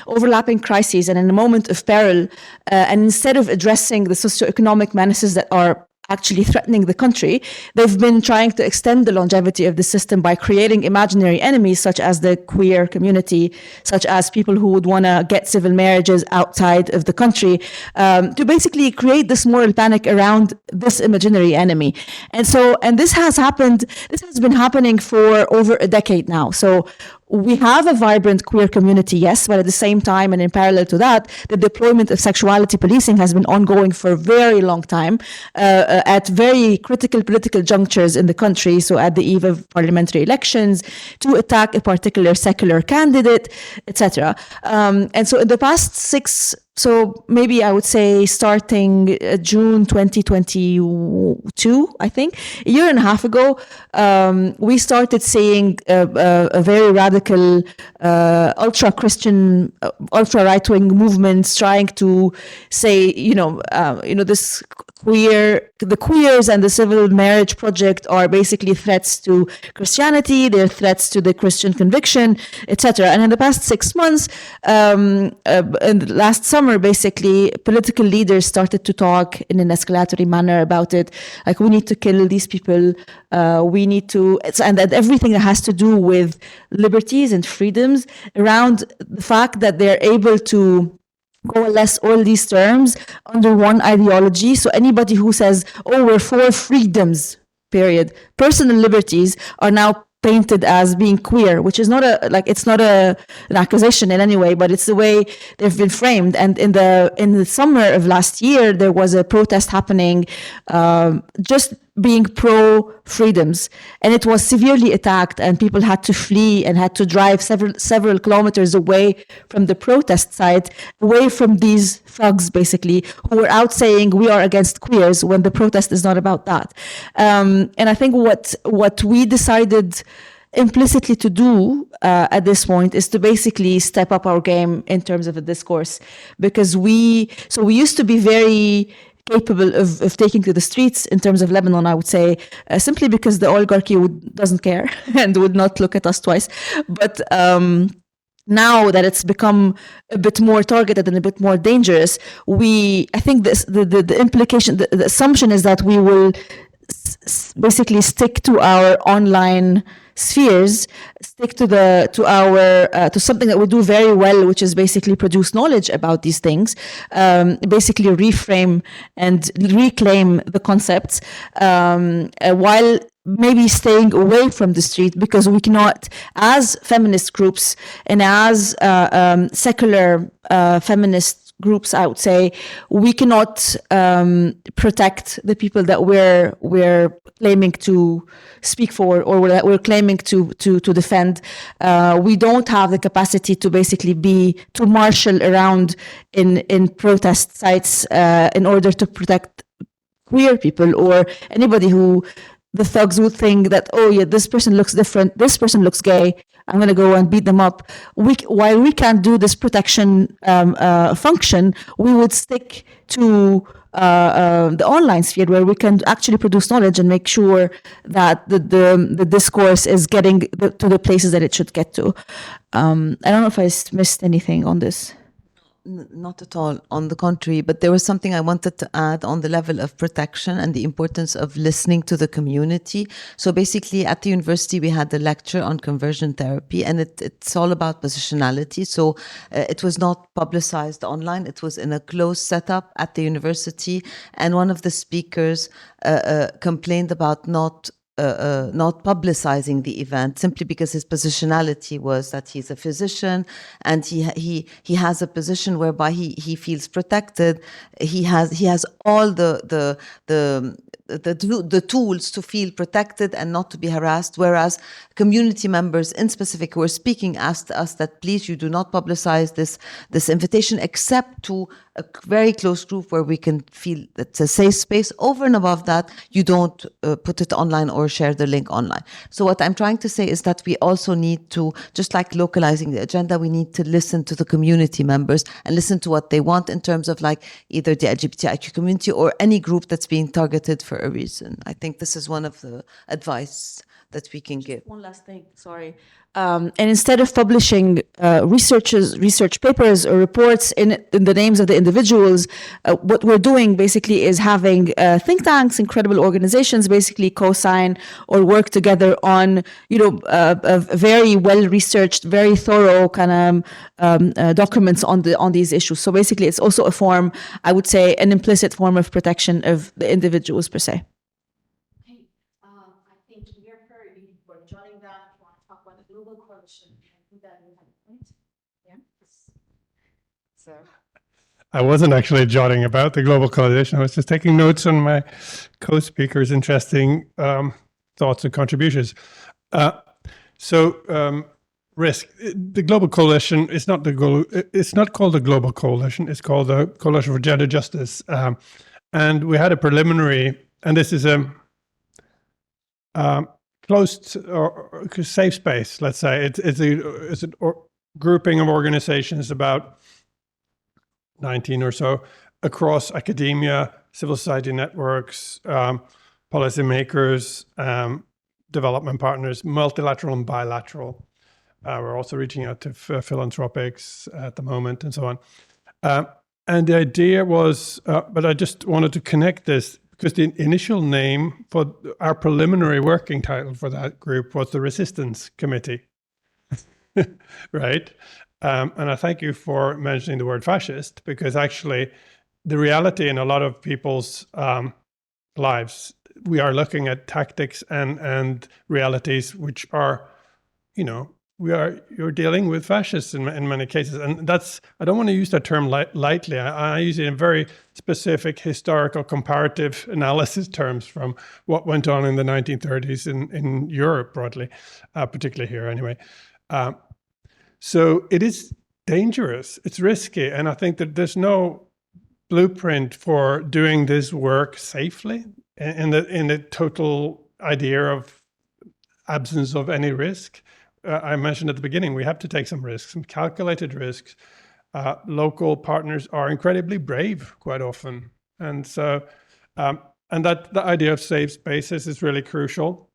overlapping crises and in a moment of peril. And instead of addressing the socioeconomic menaces that are actually threatening the country, they've been trying to extend the longevity of the system by creating imaginary enemies such as the queer community, such as people who would want to get civil marriages outside of the country, to basically create this moral panic around this imaginary enemy. And this has been happening for over a decade now. So we have a vibrant queer community, yes, but at the same time and in parallel to that, the deployment of sexuality policing has been ongoing for a very long time at very critical political junctures in the country. So at the eve of parliamentary elections, to attack a particular secular candidate, etc. And so in the past so maybe I would say starting June 2022, I think, a year and a half ago, we started seeing a very radical, ultra-Christian, ultra-right-wing movements trying to say, the queers and the civil marriage project are basically threats to Christianity, they're threats to the Christian conviction, etc. And in the past 6 months, and last summer, basically, political leaders started to talk in an escalatory manner about it. Like, we need to kill these people. And that everything that has to do with liberties and freedoms around the fact that they're able to coalesce all these terms under one ideology. So anybody who says, oh, we're for freedoms, period, personal liberties are now painted as being queer, which is not an accusation in any way, but it's the way they've been framed. And in the summer of last year, there was a protest happening, just being pro-freedoms, and it was severely attacked, and people had to flee and had to drive several kilometers away from the protest site, away from these thugs, basically, who were out saying we are against queers when the protest is not about that. And I think what we decided implicitly to do at this point is to basically step up our game in terms of a discourse, because we used to be very capable of taking to the streets in terms of Lebanon, I would say, simply because the oligarchy doesn't care and would not look at us twice. But now that it's become a bit more targeted and a bit more dangerous, I think the implication, the assumption is that we will basically stick to our online spheres, stick to something that we do very well, which is basically produce knowledge about these things, basically reframe and reclaim the concepts, while maybe staying away from the street, because we cannot, as feminist groups and as secular feminist groups, I would say, we cannot protect the people that we're claiming to speak for, or that we're claiming to defend. We don't have the capacity to basically to marshal around in protest sites in order to protect queer people or anybody who the thugs would think that, oh yeah, this person looks different, this person looks gay, I'm going to go and beat them up. While we can't do this protection function, we would stick to the online sphere, where we can actually produce knowledge and make sure that the discourse is getting to the places that it should get to. I don't know if I missed anything on this. Not at all. On the contrary, but there was something I wanted to add on the level of protection and the importance of listening to the community. So basically at the university, we had a lecture on conversion therapy, and it's all about positionality. So it was not publicized online. It was in a closed setup at the university. And one of the speakers complained about not publicizing the event, simply because his positionality was that he's a physician and he has a position whereby he feels protected. He has all the tools to feel protected and not to be harassed, whereas community members in specific who were speaking asked us that please, you do not publicize this invitation except to a very close group where we can feel it's a safe space. Over and above that, you don't put it online or share the link online. So what I'm trying to say is that we also need to, just like localizing the agenda, we need to listen to the community members and listen to what they want in terms of like either the LGBTIQ community or any group that's being targeted for a reason. I think this is one of the advice that we can give. One last thing, sorry. And instead of publishing research papers or reports in the names of the individuals, what we're doing basically is having think tanks, incredible organizations, basically co-sign or work together on, a very well-researched, very thorough kind of documents on these issues. So basically, it's also a form, I would say, an implicit form of protection of the individuals per se. I wasn't actually jotting about the global coalition. I was just taking notes on my co-speakers' interesting thoughts and contributions. Risk. The global coalition is not it's not called the global coalition. It's called the Coalition for Gender Justice. And we had a preliminary, and this is a closed or safe space. Let's say it's a grouping of organizations, about 19 or so, across academia, civil society networks, policymakers, development partners, multilateral and bilateral. We're also reaching out to philanthropics at the moment and so on. And the idea was, but I just wanted to connect this, because the initial name for our preliminary working title for that group was the Resistance Committee, right? And I thank you for mentioning the word fascist, because actually the reality in a lot of people's lives, we are looking at tactics and realities which are, you're dealing with fascists in many cases. And that's, I don't want to use that term lightly. I use it in very specific historical comparative analysis terms from what went on in the 1930s in Europe broadly, particularly here anyway. So it is dangerous, it's risky, and I think that there's no blueprint for doing this work safely in the total idea of absence of any risk. I mentioned at the beginning, we have to take some risks, some calculated risks. Local partners are incredibly brave quite often. And so, and that the idea of safe spaces is really crucial.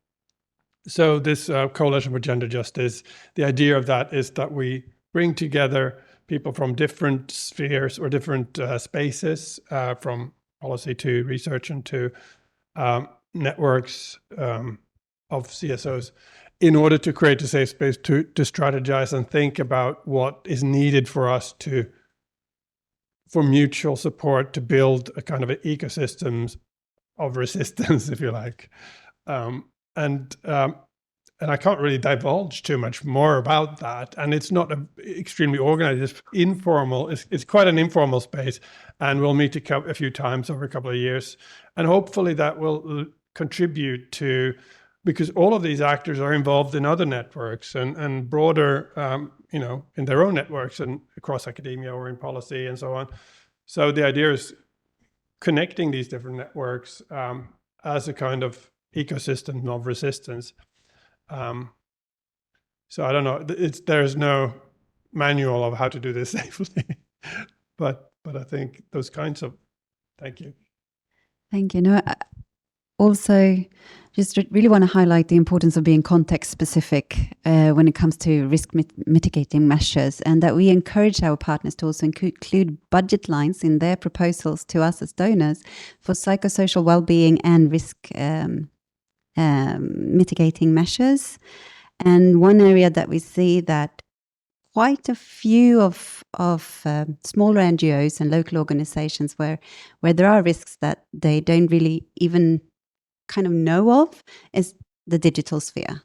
So this Coalition for Gender Justice, the idea of that is that we bring together people from different spheres or different spaces, from policy to research and to networks of CSOs, in order to create a safe space to strategize and think about what is needed for us for mutual support to build a kind of an ecosystems of resistance, if you like. And I can't really divulge too much more about that. And it's not extremely organized. It's informal. It's quite an informal space. And we'll meet a few times over a couple of years. And hopefully that will contribute to, because all of these actors are involved in other networks and broader, in their own networks and across academia or in policy and so on. So the idea is connecting these different networks as a kind of ecosystem of resistance. So I don't know. There's no manual of how to do this safely, but I think those kinds of. Thank you. Thank you. No, also, just really want to highlight the importance of being context specific when it comes to risk mitigating measures, and that we encourage our partners to also include budget lines in their proposals to us as donors for psychosocial well-being and risk mitigating measures. And one area that we see that quite a few of smaller NGOs and local organizations where there are risks that they don't really even kind of know of is the digital sphere.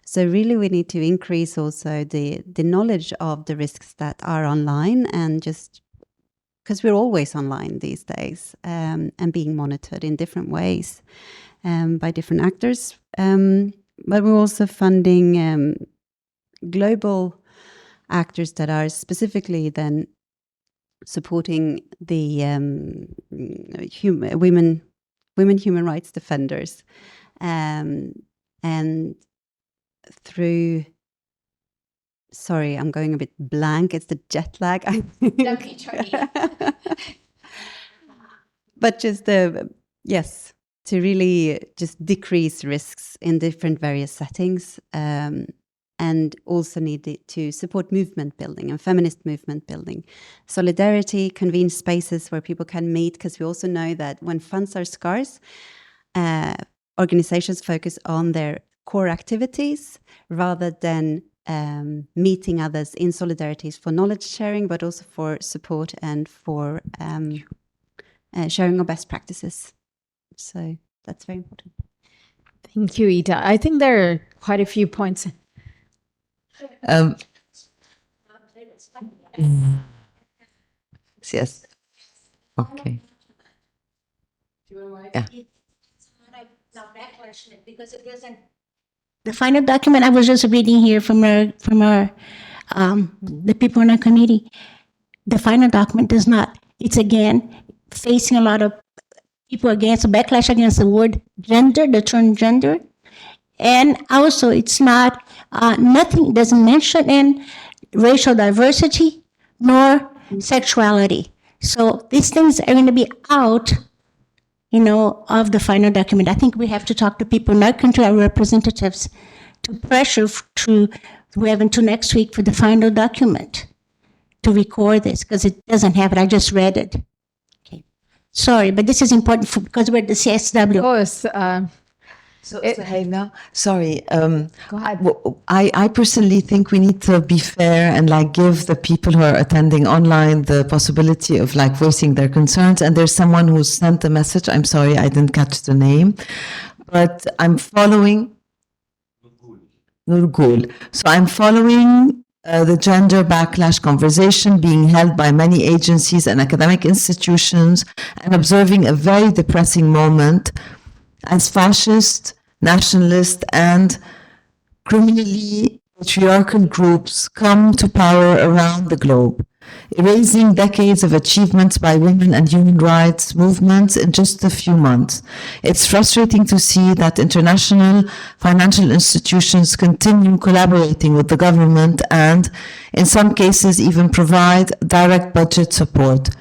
So really we need to increase also the knowledge of the risks that are online, and just because we're always online these days and being monitored in different ways by different actors. But we're also funding global actors that are specifically then supporting the women human rights defenders, and through, sorry, I'm going a bit blank, it's the jet lag. But just to really just decrease risks in different various settings, and also need to support movement building and feminist movement building. Solidarity, convene spaces where people can meet, because we also know that when funds are scarce, organizations focus on their core activities rather than meeting others in solidarities for knowledge sharing, but also for support and for sharing of best practices. So that's very important. Thank you, Ida. I think there are quite a few points. Yes. Okay. Yeah. Because it isn't the final document. I was just reading here from our the people in our committee. The final document does not. It's again facing a lot of people against backlash against the word gender, the term gender, and also it's not nothing doesn't mention in racial diversity nor sexuality. So these things are going to be out, of the final document. I think we have to talk to people, not country, our representatives, to pressure we have until next week for the final document to record this, because it doesn't have it. I just read it. Okay. Sorry, but this is important because we're the CSW. Of course. So Helena, sorry. Go ahead. I personally think we need to be fair and give the people who are attending online the possibility of voicing their concerns. And there's someone who sent a message. I'm sorry, I didn't catch the name, but I'm following Nurgul. So I'm following the gender backlash conversation being held by many agencies and academic institutions, and observing a very depressing moment as fascist, nationalist, and criminally patriarchal groups come to power around the globe, erasing decades of achievements by women and human rights movements in just a few months. It's frustrating to see that international financial institutions continue collaborating with the government and, in some cases, even provide direct budget support.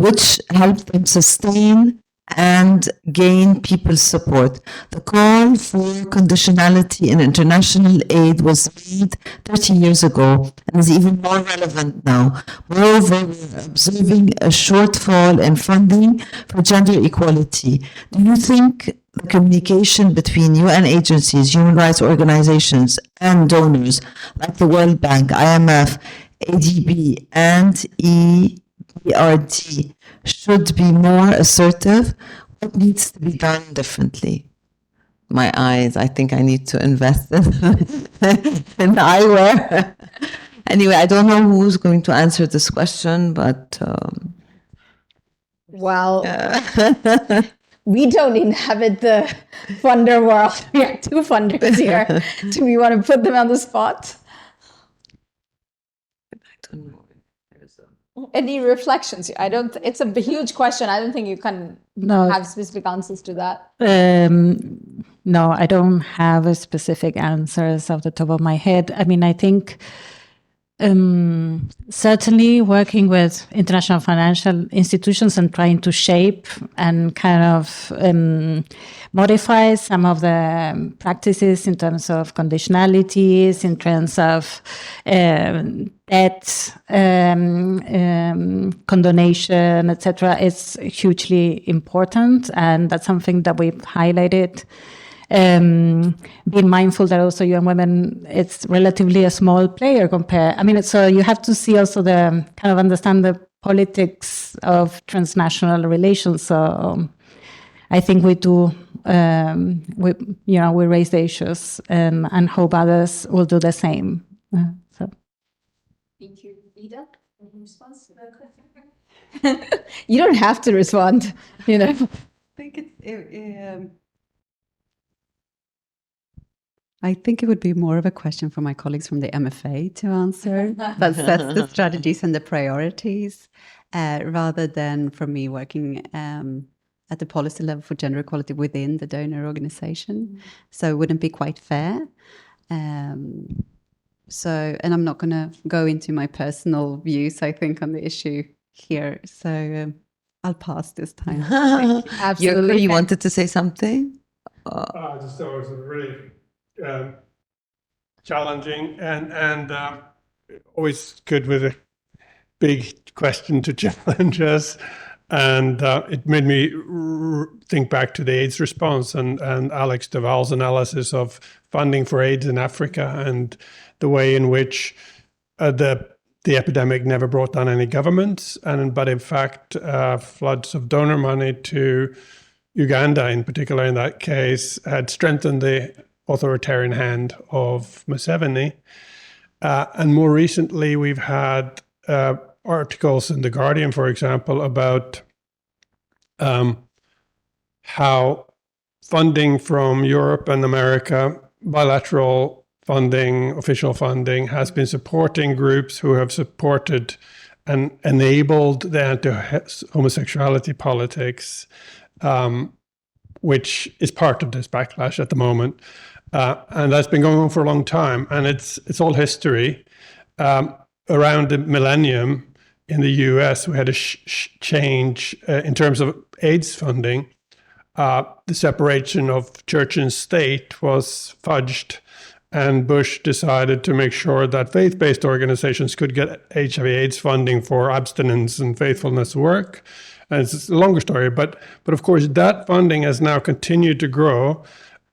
which helped them sustain and gain people's support. The call for conditionality in international aid was made 30 years ago and is even more relevant now. Moreover, we're observing a shortfall in funding for gender equality. Do you think the communication between UN agencies, human rights organizations, and donors like the World Bank, IMF, ADB, and EBRD should be more assertive? What needs to be done differently? My eyes, I think I need to invest in eyewear. Anyway, I don't know who's going to answer this question, but... Well, we don't inhabit the funder world. We are two funders here. Do we want to put them on the spot? I don't know. Any reflections? It's a huge question. I don't think you can have specific answers to that. No, I don't have a specific answers off the top of my head. I mean, I think certainly working with international financial institutions and trying to shape and kind of modify some of the practices in terms of conditionalities, in terms of debt, condonation, etc., is hugely important, and that's something that we've highlighted. Being mindful that also UN Women, it's relatively a small player compared. I mean, so you have to see also the kind of understand the politics of transnational relations. So I think we do, we raise the issues and hope others will do the same. So. Thank you, Ida. Any response to that question? You don't have to respond. I think it would be more of a question for my colleagues from the MFA to answer. That sets the strategies and the priorities, rather than for me working at the policy level for gender equality within the donor organization. So it wouldn't be quite fair. And I'm not going to go into my personal views, I think, on the issue here. So I'll pass this time. Absolutely. You wanted to say something? I just thought it was really challenging and always good with a big question to challenge us. And it made me think back to the AIDS response and Alex Duval's analysis of funding for AIDS in Africa and the way in which the epidemic never brought down any governments, but in fact floods of donor money to Uganda in particular in that case had strengthened the authoritarian hand of Museveni. And more recently we've had articles in The Guardian, for example, about how funding from Europe and America, bilateral funding, official funding, has been supporting groups who have supported and enabled the anti-homosexuality politics, which is part of this backlash at the moment. And that's been going on for a long time, and it's all history. Around the millennium in the US, we had a change in terms of AIDS funding. The separation of church and state was fudged, and Bush decided to make sure that faith-based organizations could get HIV/AIDS funding for abstinence and faithfulness work. And it's a longer story, but of course that funding has now continued to grow.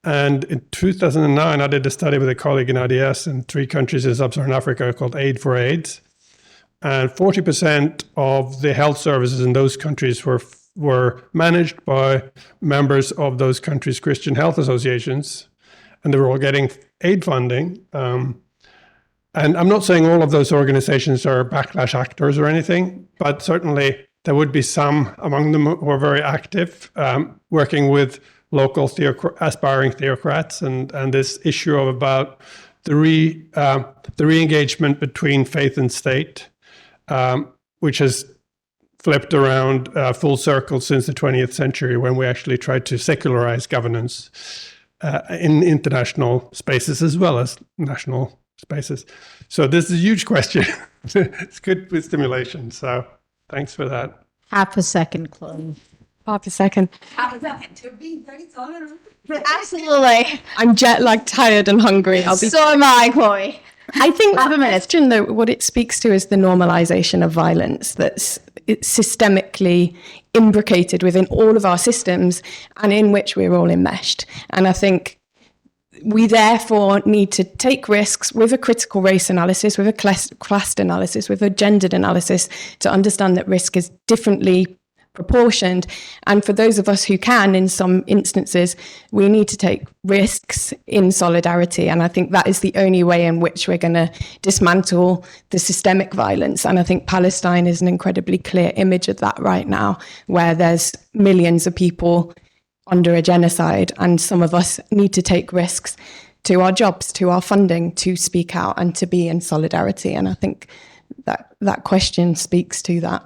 And in 2009, I did a study with a colleague in IDS in 3 countries in sub-Saharan Africa called Aid for AIDS. And 40% of the health services in those countries were managed by members of those countries' Christian health associations. And they were all getting aid funding. And I'm not saying all of those organizations are backlash actors or anything, but certainly there would be some among them who are very active, working with local aspiring theocrats, and this issue of about the re-engagement between faith and state, which has flipped around full circle since the 20th century, when we actually tried to secularize governance in international spaces as well as national spaces. So this is a huge question. It's good with stimulation. So thanks for that. Half a second, Chloe. Half a second. Absolutely. I'm jet lagged, tired, and hungry. So am I, Chloe. I think the question, though, what it speaks to is the normalization of violence that's it's systemically imbricated within all of our systems and in which we're all enmeshed. And I think we therefore need to take risks with a critical race analysis, with a class analysis, with a gendered analysis to understand that risk is differently proportioned. And for those of us who can, in some instances, we need to take risks in solidarity. And I think that is the only way in which we're going to dismantle the systemic violence. And I think Palestine is an incredibly clear image of that right now, where there's millions of people under a genocide, and some of us need to take risks to our jobs, to our funding, to speak out and to be in solidarity. And I think that question speaks to that.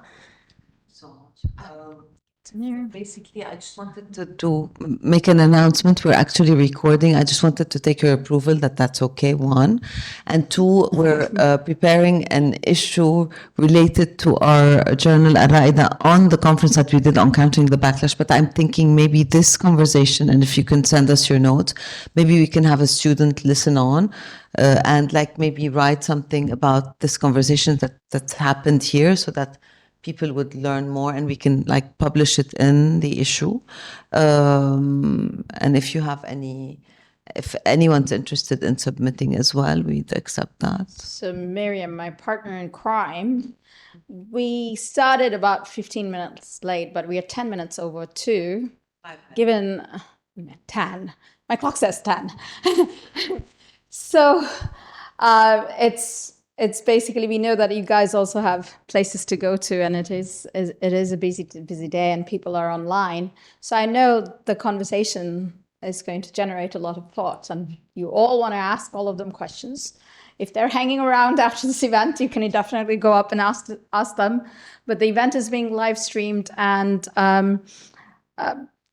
Basically, I just wanted to make an announcement. We're actually recording. I just wanted to take your approval that that's okay, one. And two, we're preparing an issue related to our journal, Al-Raida, on the conference that we did on countering the backlash. But I'm thinking maybe this conversation, and if you can send us your notes, maybe we can have a student listen on and like maybe write something about this conversation that's happened here, so that people would learn more and we can like publish it in the issue. And if you have if anyone's interested in submitting as well, we'd accept that. So Miriam, my partner in crime, we started about 15 minutes late, but we are 10 minutes over 2. Given 10, my clock says 10. So it's basically, we know that you guys also have places to go to, and it is a busy day and people are online. So I know the conversation is going to generate a lot of thoughts, and you all want to ask all of them questions. If they're hanging around after this event, you can definitely go up and ask them. But the event is being live streamed, and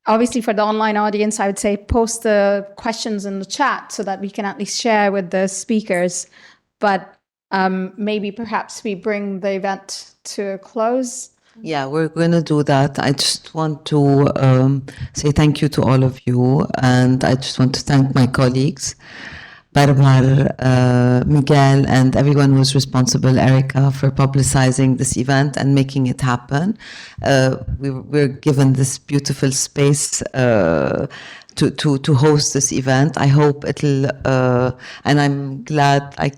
obviously for the online audience, I would say post the questions in the chat so that we can at least share with the speakers. But maybe perhaps we bring the event to a close. Yeah, we're going to do that. I just want to say thank you to all of you. And I just want to thank my colleagues, Barbar, Miguel, and everyone who's responsible, Erica, for publicizing this event and making it happen. We're given this beautiful space to host this event. I hope it'll, and I'm glad I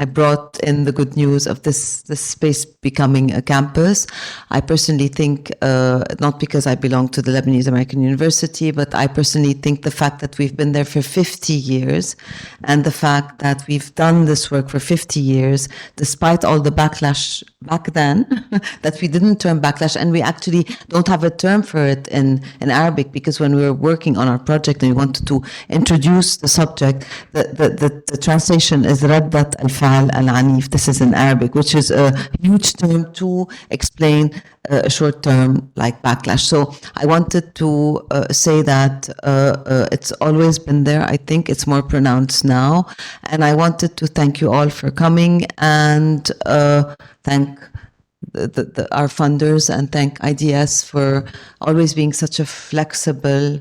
brought in the good news of this space becoming a campus. I personally think, not because I belong to the Lebanese American University, but I personally think the fact that we've been there for 50 years and the fact that we've done this work for 50 years, despite all the backlash back then, that we didn't term backlash, and we actually don't have a term for it in Arabic, because when we were working on our project and we wanted to introduce the subject, the translation is Raddat al-Fa'al al-Anif. This is in Arabic, which is a huge term to explain a short term like backlash. So I wanted to say that it's always been there. I think it's more pronounced now. And I wanted to thank you all for coming, and thank our funders, and thank IDS for always being such a flexible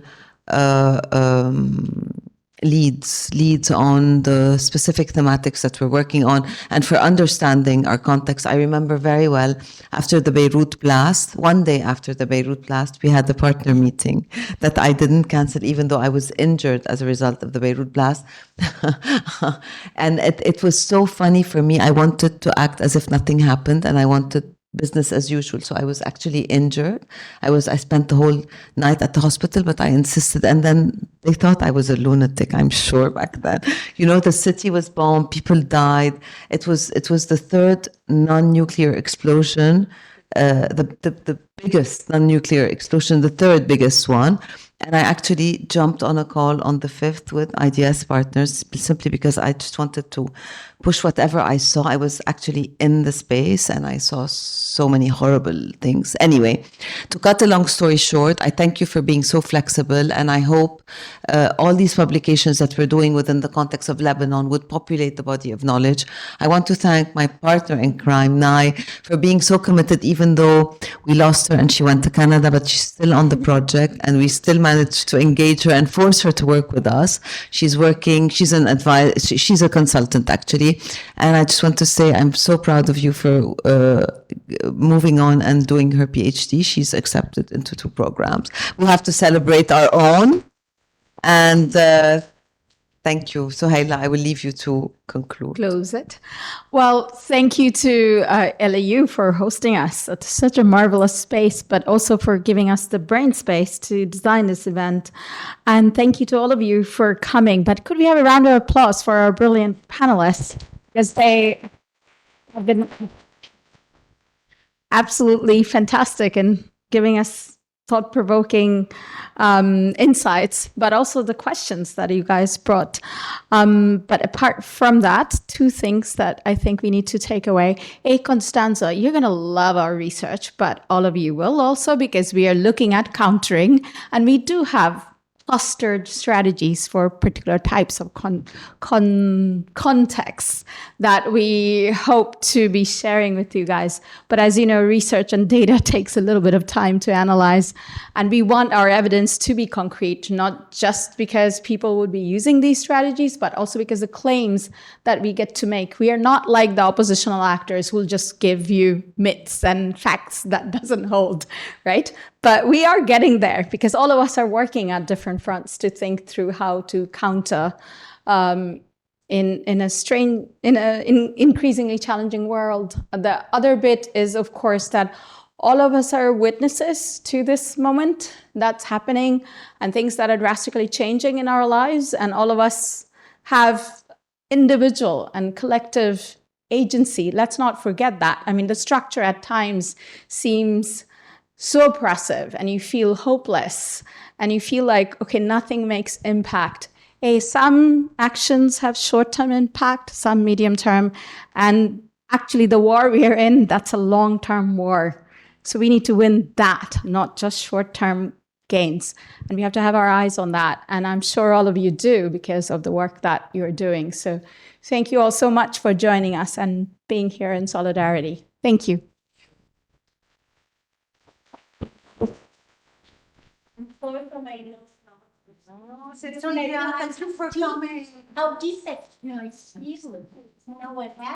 leads on the specific thematics that we're working on, and for understanding our context. I remember very well, after the Beirut blast, one day after the Beirut blast, we had the partner meeting that I didn't cancel, even though I was injured as a result of the Beirut blast. And it was so funny for me. I wanted to act as if nothing happened, and I wanted business as usual. So I was actually injured. I spent the whole night at the hospital, but I insisted. And then they thought I was a lunatic, I'm sure, back then. You know, the city was bombed, people died. It was the third non-nuclear explosion, the biggest non-nuclear explosion, the third biggest one. And I actually jumped on a call on the 5th with IDS partners simply because I just wanted to push whatever I saw. I was actually in the space and I saw so many horrible things. Anyway, to cut a long story short, I thank you for being so flexible, and I hope all these publications that we're doing within the context of Lebanon would populate the body of knowledge. I want to thank my partner in crime, Nai, for being so committed, even though we lost her and she went to Canada, but she's still on the project and we still managed to engage her and force her to work with us. She's working, she's she's a consultant actually. And I just want to say I'm so proud of you for moving on and doing her PhD. She's accepted into 2 programs. We'll have to celebrate our own. And thank you. So Hayla, I will leave you to conclude. Close it. Well, thank you to LAU for hosting us at such a marvelous space, but also for giving us the brain space to design this event. And thank you to all of you for coming. But could we have a round of applause for our brilliant panelists? Because they have been absolutely fantastic in giving us thought-provoking insights, but also the questions that you guys brought. But apart from that, 2 things that I think we need to take away. Constanza, you're going to love our research, but all of you will also, because we are looking at countering, and we do have clustered strategies for particular types of contexts that we hope to be sharing with you guys. But as you know, research and data takes a little bit of time to analyze, and we want our evidence to be concrete, not just because people would be using these strategies, but also because the claims that we get to make. We are not like the oppositional actors who will just give you myths and facts that doesn't hold, right? But we are getting there because all of us are working at different fronts to think through how to counter in an increasingly challenging world. The other bit is, of course, that all of us are witnesses to this moment that's happening and things that are drastically changing in our lives. And all of us have individual and collective agency. Let's not forget that. I mean, the structure at times seems so oppressive, and you feel hopeless, and you feel like, okay, nothing makes impact. Some actions have short-term impact, some medium-term, and actually the war we are in, that's a long-term war. So we need to win that, not just short-term gains. And we have to have our eyes on that. And I'm sure all of you do because of the work that you're doing. So thank you all so much for joining us and being here in solidarity. Thank you. How defect, easily. You know what happened?